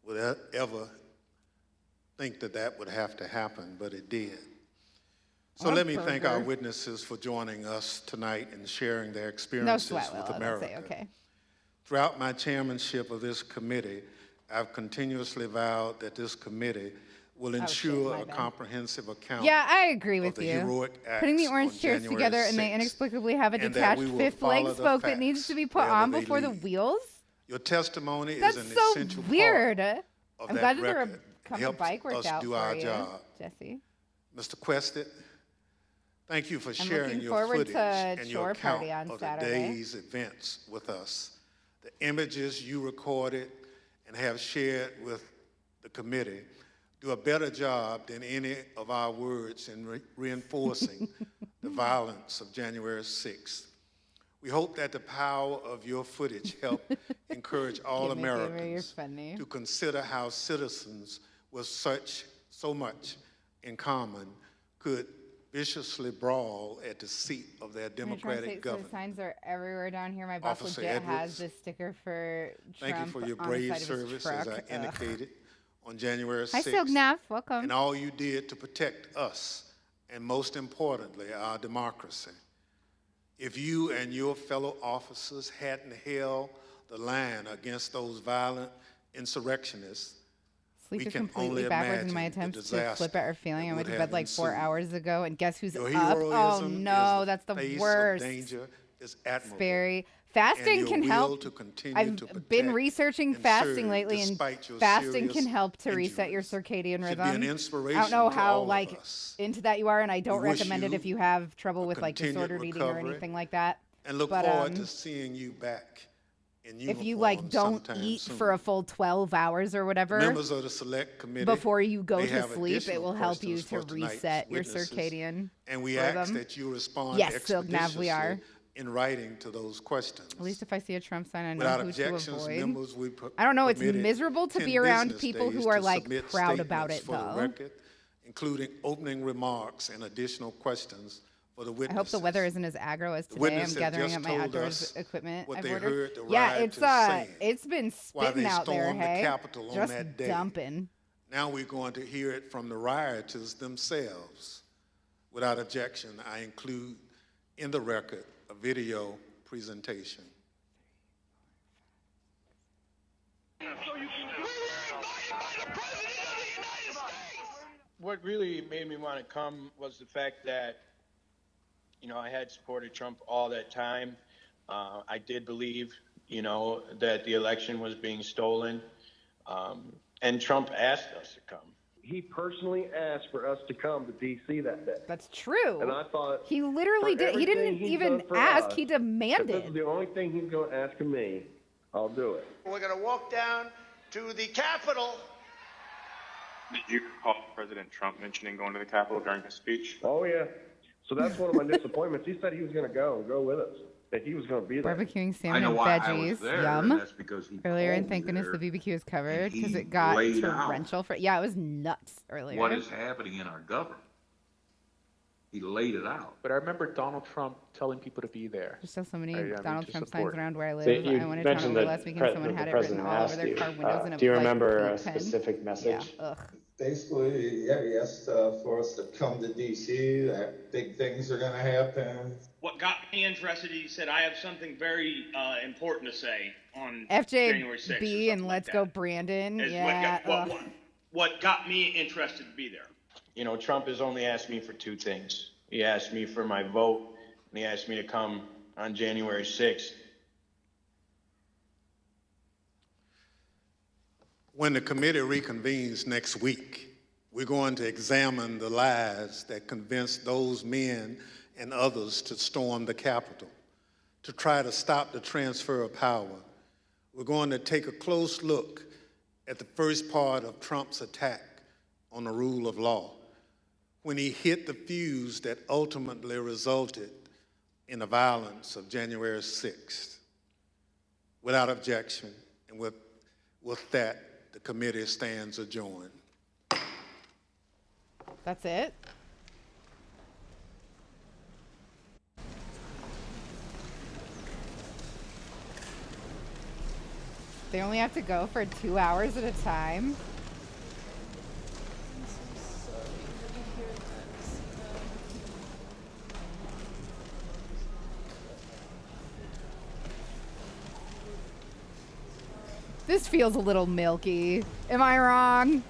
would ever think that that would have to happen, but it did. So What a let me thank our burger. witnesses for joining us tonight and sharing their No experiences sweat, with Willow. America. That's okay. Throughout my chairmanship of this committee, I've continuously vowed that this committee will ensure my a bad. comprehensive account Yeah, I agree of with the you. heroic acts Putting the on orange chairs January together and they 6th, inexplicably have a and that detached we will fifth leg follow the spoke that needs to be put facts on wherever before they the lead. wheels. Your testimony That's is an so essential weird. part of I'm that glad that they're record, come to helps bike us workout do for our you, job. Jesse. Mr. Quested, thank you for I'm sharing looking your forward footage to and your Shore account Party on of Saturday. the day's events with us. The images you recorded and have shared with the committee do a better job than any of our words in reinforcing the violence of January 6th. We hope that the power of your footage help encourage all Americans to consider how citizens with so much in common could viciously brawl at the seat of their democratic government. The signs are everywhere down here. My boss Officer legit Edwards, has this sticker for Trump thank you for your on brave the side of his service, truck. as I indicated, on January 6th. Hi, Silgnath. Welcome. And all you did to protect us, and most importantly, our democracy. If you and your fellow officers hadn't held the line against those violent insurrectionists, Sleep we is can completely only backwards in imagine my the attempts to disaster flip at our feeling. I that went to would bed have like 4 ensued. hours ago, and guess who's Your up? heroism Oh no, is that's the face worst. Of danger is admirable. Very fasting and can your help. will to continue I've to protect been researching and fasting serve lately, and despite your fasting can serious help to reset your circadian should rhythm. be an inspiration I don't know to how all of like us. into that you are, and I don't We wish recommend it you if you have trouble with like continued disordered eating or recovery anything like that. And look But, forward to seeing you back in uniform if you like don't sometime eat soon. for a full 12 hours or whatever Members of the select committee before you go may to have sleep, it additional will help you questions to for tonight's reset your witnesses, circadian and we rhythm. ask that you respond Yes, Silgnav, expeditiously we are. in writing to those questions. At least if I see a Trump sign, I know Without who to objections, avoid. members, I don't know. It's permitted miserable to 10 be around business people days who are to like submit proud about statements it, for the though. record, including opening remarks and additional questions for the I witnesses. hope the weather isn't as aggro as today. witness I'm have gathering just up my told outdoors us equipment what I've they ordered. heard the Yeah, rioters saying it's been while spitting they out there, stormed the hey. Capitol on Just that day. dumping. Now we're going to hear it from the rioters themselves. Without objection, I include in the record a video presentation. What really made me want to come was the fact that, you know, I had supported Trump all that time. I did believe, you know, that the election was being stolen. And Trump asked us to come. He personally asked for us to come to D.C. that day. That's true. And I thought He literally for did. He didn't everything he's even done for ask. us, He if this demanded. is the only thing he's going to ask of me, I'll do it. We're going to walk down to the Capitol. Did you recall President Trump mentioning going to the Capitol during his speech? Oh, yeah. So that's one of my disappointments. He said he was going to go with us, that he was going to be there. Barbecuing salmon and veggies. Yum. that's because he Earlier, and called thank me goodness there, the BBQ is covered because he it got laid out torrential. Yeah, it was nuts earlier. what is happening in our government. He laid it out. But I remember Donald Trump telling people to be there. There's still so many I mean, Donald to Trump support. signs around where I live. So you I went to mentioned Toronto that last weekend. Someone had it written all over their car windows in a do you like, remember blue a pen. specific message? Yeah. Ugh. Basically, yeah, he asked for us to come to D.C., that big things are going to happen. What got me interested, he said, I have something very important to say on January 6th. FJB and Let's Go Brandon. Is Yeah. what got me interested to be there. You know, Trump has only asked me for two things. He asked me for my vote, and he asked me to come on January 6th. When the committee reconvenes next week, we're going to examine the lies that convinced those men and others to storm the Capitol, to try to stop the transfer of power. We're going to take a close look at the first part of Trump's attack on the rule of law, when he hit the fuse that ultimately resulted in the violence of January 6th. Without objection, and with that, the committee stands adjourned. That's it? They only have to go for 2 hours at a time? This feels a little milky. Am I wrong?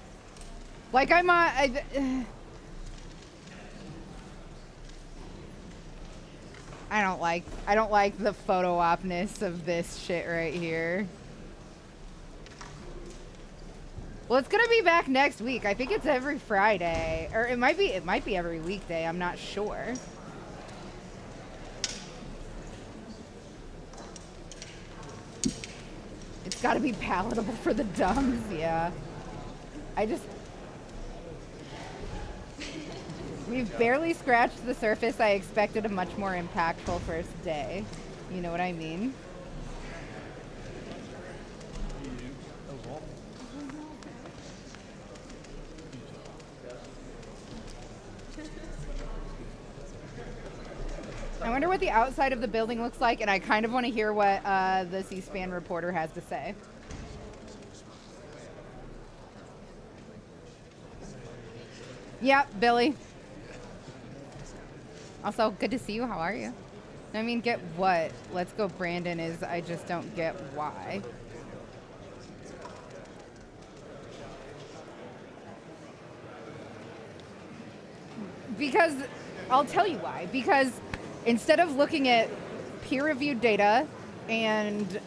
Like I don't like the photo opness of this shit right here. Well, it's gonna be back next week. I think it's every Friday, or it might be every weekday. I'm not sure. It's got to be palatable for the dumbs. Yeah. We've barely scratched the surface. I expected a much more impactful first day. You know what I mean? I wonder what the outside of the building looks like, and I kind of want to hear what the C-SPAN reporter has to say. Yeah, Billy. Also, good to see you. How are you? I mean, get what? Let's go, Brandon, is I just don't get why. Because, I'll tell you why. Because instead of looking at peer-reviewed data and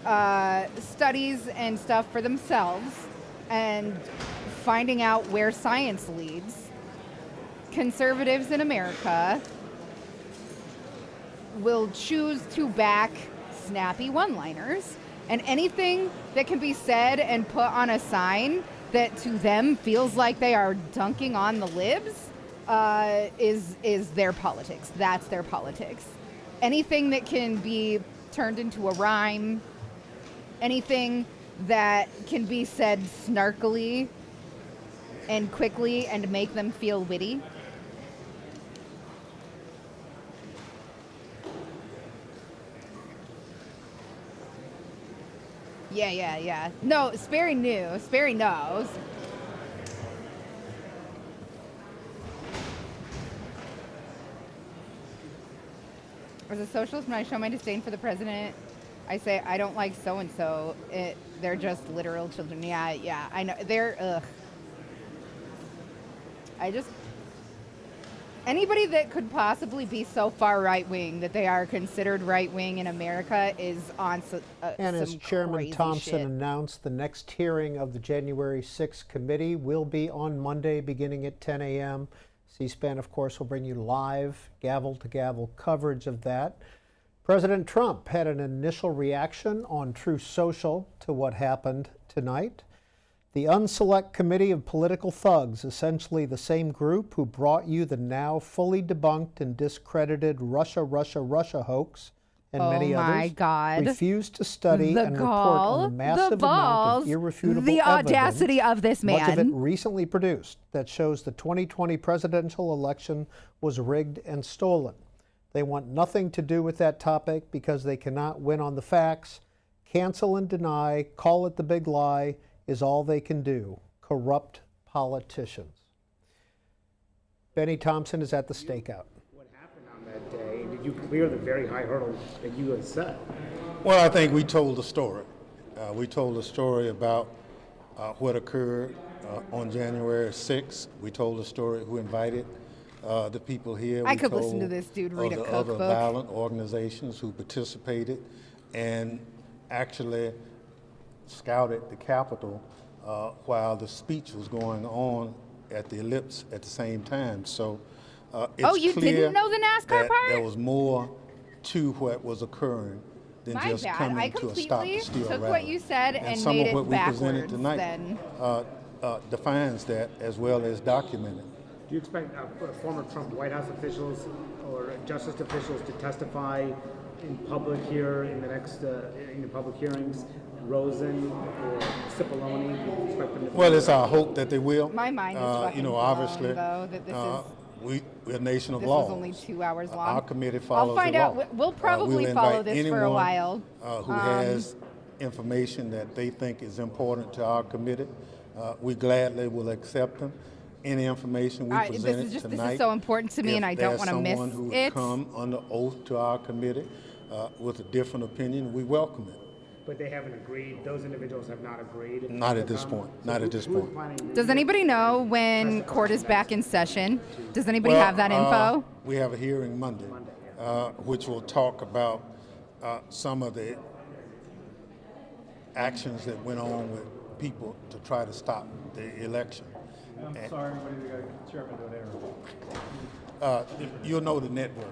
studies and stuff for themselves and finding out where science leads, conservatives in America will choose to back snappy one-liners, and anything that can be said and put on a sign that to them feels like they are dunking on the libs is their politics. That's their politics. Anything that can be turned into a rhyme, anything that can be said snarkily and quickly and make them feel witty. Yeah. No, Sperry knew. Sperry knows. As a socialist, when I show my disdain for the president, I say, I don't like so-and-so. They're just literal children. Yeah, I know. Anybody that could possibly be so far right-wing that they are considered right-wing in America is on and as Chairman Thompson shit. announced, the next hearing of the January 6th committee will be on Monday beginning at 10 a.m. C-SPAN, of course, will bring you live, gavel-to-gavel coverage of that. President Trump had an initial reaction on Truth Social to what happened tonight. The Unselect Committee of Political Thugs, essentially the same group who brought you the now fully debunked and discredited Russia hoax and many others, refused to study and report on the massive amount of irrefutable the audacity evidence, of this man, much of it recently produced, that shows the 2020 presidential election was rigged and stolen. They want nothing to do with that topic because they cannot win on the facts. Cancel and deny, call it the big lie, is all they can do. Corrupt politicians. Benny Thompson is at the stakeout. What happened on that day? Did you clear the very high hurdle that you had set? Well, I think we told the story. We told the story about what occurred on January 6th. We told the story who invited the people here. I could listen to this dude read a cookbook. Other violent organizations who participated and actually scouted the Capitol while the speech was going on at the ellipse at the same time. So it's you clear didn't know the NASCAR that part? there was more to what was occurring than My just bad. coming I to a stop completely and steal took rally. what you said and some made of what it we presented backwards tonight then. defines that as well as documented. Do you expect former Trump White House officials or justice officials to testify in public here in the next in the public hearings? Rosen or Cipollone? Do you expect them to Well, it's our hope that they will. My mind is fucking obviously, blown, though, that this we're a nation of this laws. is only 2 hours long. Our committee follows I'll find the out. law. We'll probably we'll follow invite this for a anyone, while. who has information that they think is important to our committee. We gladly will accept them. Any information we presented tonight. This is so important to me, and I don't want to miss someone who would it. come under oath to our committee with a different opinion, we welcome it. But they haven't agreed. Those individuals have not agreed. Not at this point. Not at this point. Does anybody know when court is back in session? Does anybody have that info? We have a hearing Monday, which will talk about some of the actions that went on with people to try to stop the election. I'm sorry, what did the chairman do there? You'll know the network.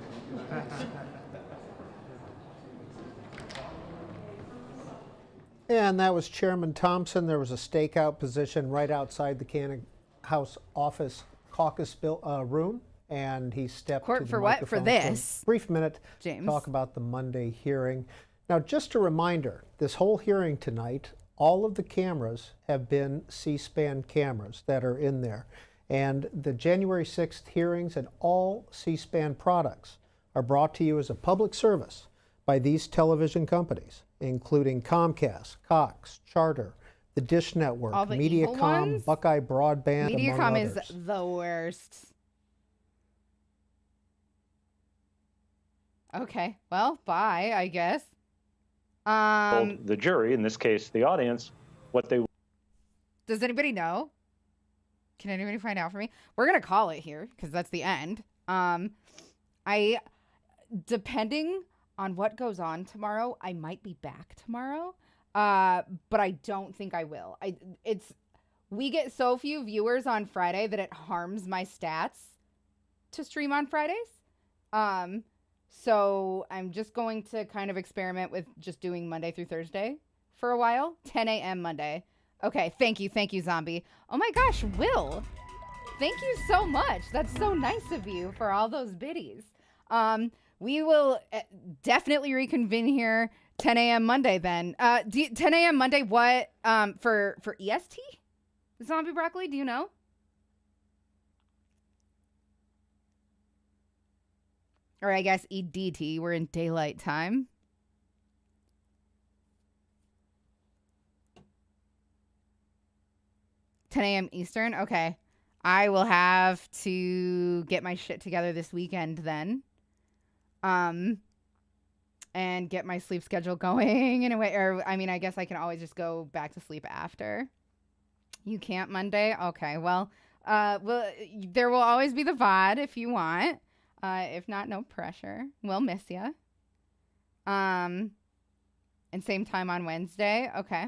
And that was Chairman Thompson. There was a stakeout position right outside the Cannon House office caucus room, and he stepped Court to the for what? For microphone this? a brief minute James. to talk about the Monday hearing. Now, just a reminder, this whole hearing tonight, all of the cameras have been C-SPAN cameras that are in there. And the January 6th hearings and all C-SPAN products are brought to you as a public service by these television companies, including Comcast, Cox, Charter, the Dish Network, All the evil Mediacom, ones? Buckeye Broadband, Mediacom among is others. the worst. Okay, well, bye, I guess. Told the jury, in this case the audience, what they. Does anybody know? Can anybody find out for me? We're gonna call it here because that's the end. Depending on what goes on tomorrow, I might be back tomorrow. But I don't think I will. We get so few viewers on Friday that it harms my stats to stream on Fridays. So I'm just going to kind of experiment with just doing Monday through Thursday for a while. 10 a.m. Monday. Okay, thank you, Zombie. Oh my gosh, Will. Thank you so much. That's so nice of you for all those biddies. We will definitely reconvene here 10 a.m. Monday then. 10 a.m. Monday, what, for EST? Zombie Broccoli, do you know? Or I guess EDT, we're in daylight time. $10 a.m. Eastern? Okay. I will have to get my shit together this weekend then. And get my sleep schedule going in a way. Or, I mean, I guess I can always just go back to sleep after. You can't Monday? Okay, well, there will always be the VOD if you want. If not, no pressure. We'll miss you. And same time on Wednesday. Okay.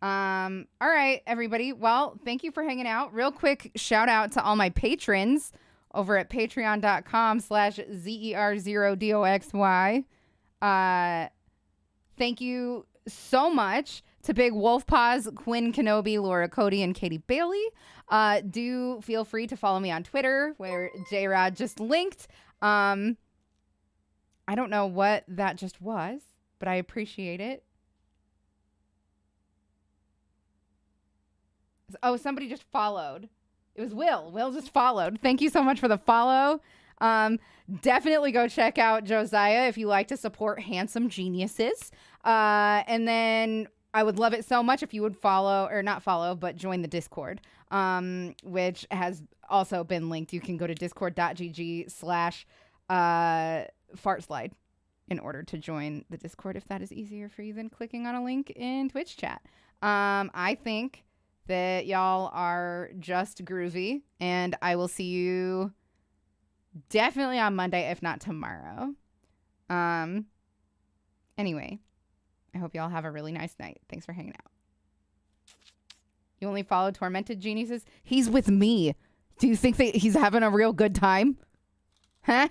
All right, everybody. Well, thank you for hanging out. Real quick shout out to all my patrons over at patreon.com/ZER0DOXY. Thank you so much to Big Wolf Paws, Quinn Kenobi, Laura Cody, and Katie Bailey. Do feel free to follow me on Twitter, where J-Rod just linked. I don't know what that just was, but I appreciate it. Oh, somebody just followed. It was Will. Will just followed. Thank you so much for the follow. Definitely go check out Josiah if you like to support handsome geniuses. And then I would love it so much if you would follow, or not follow, but join the Discord, which has also been linked. You can go to discord.gg/fartslide in order to join the Discord if that is easier for you than clicking on a link in Twitch chat. I think that y'all are just groovy, and I will see you definitely on Monday, if not tomorrow. Anyway, I hope y'all have a really nice night. Thanks for hanging out. You only follow Tormented Geniuses? He's with me. Do you think that he's having a real good time? Huh?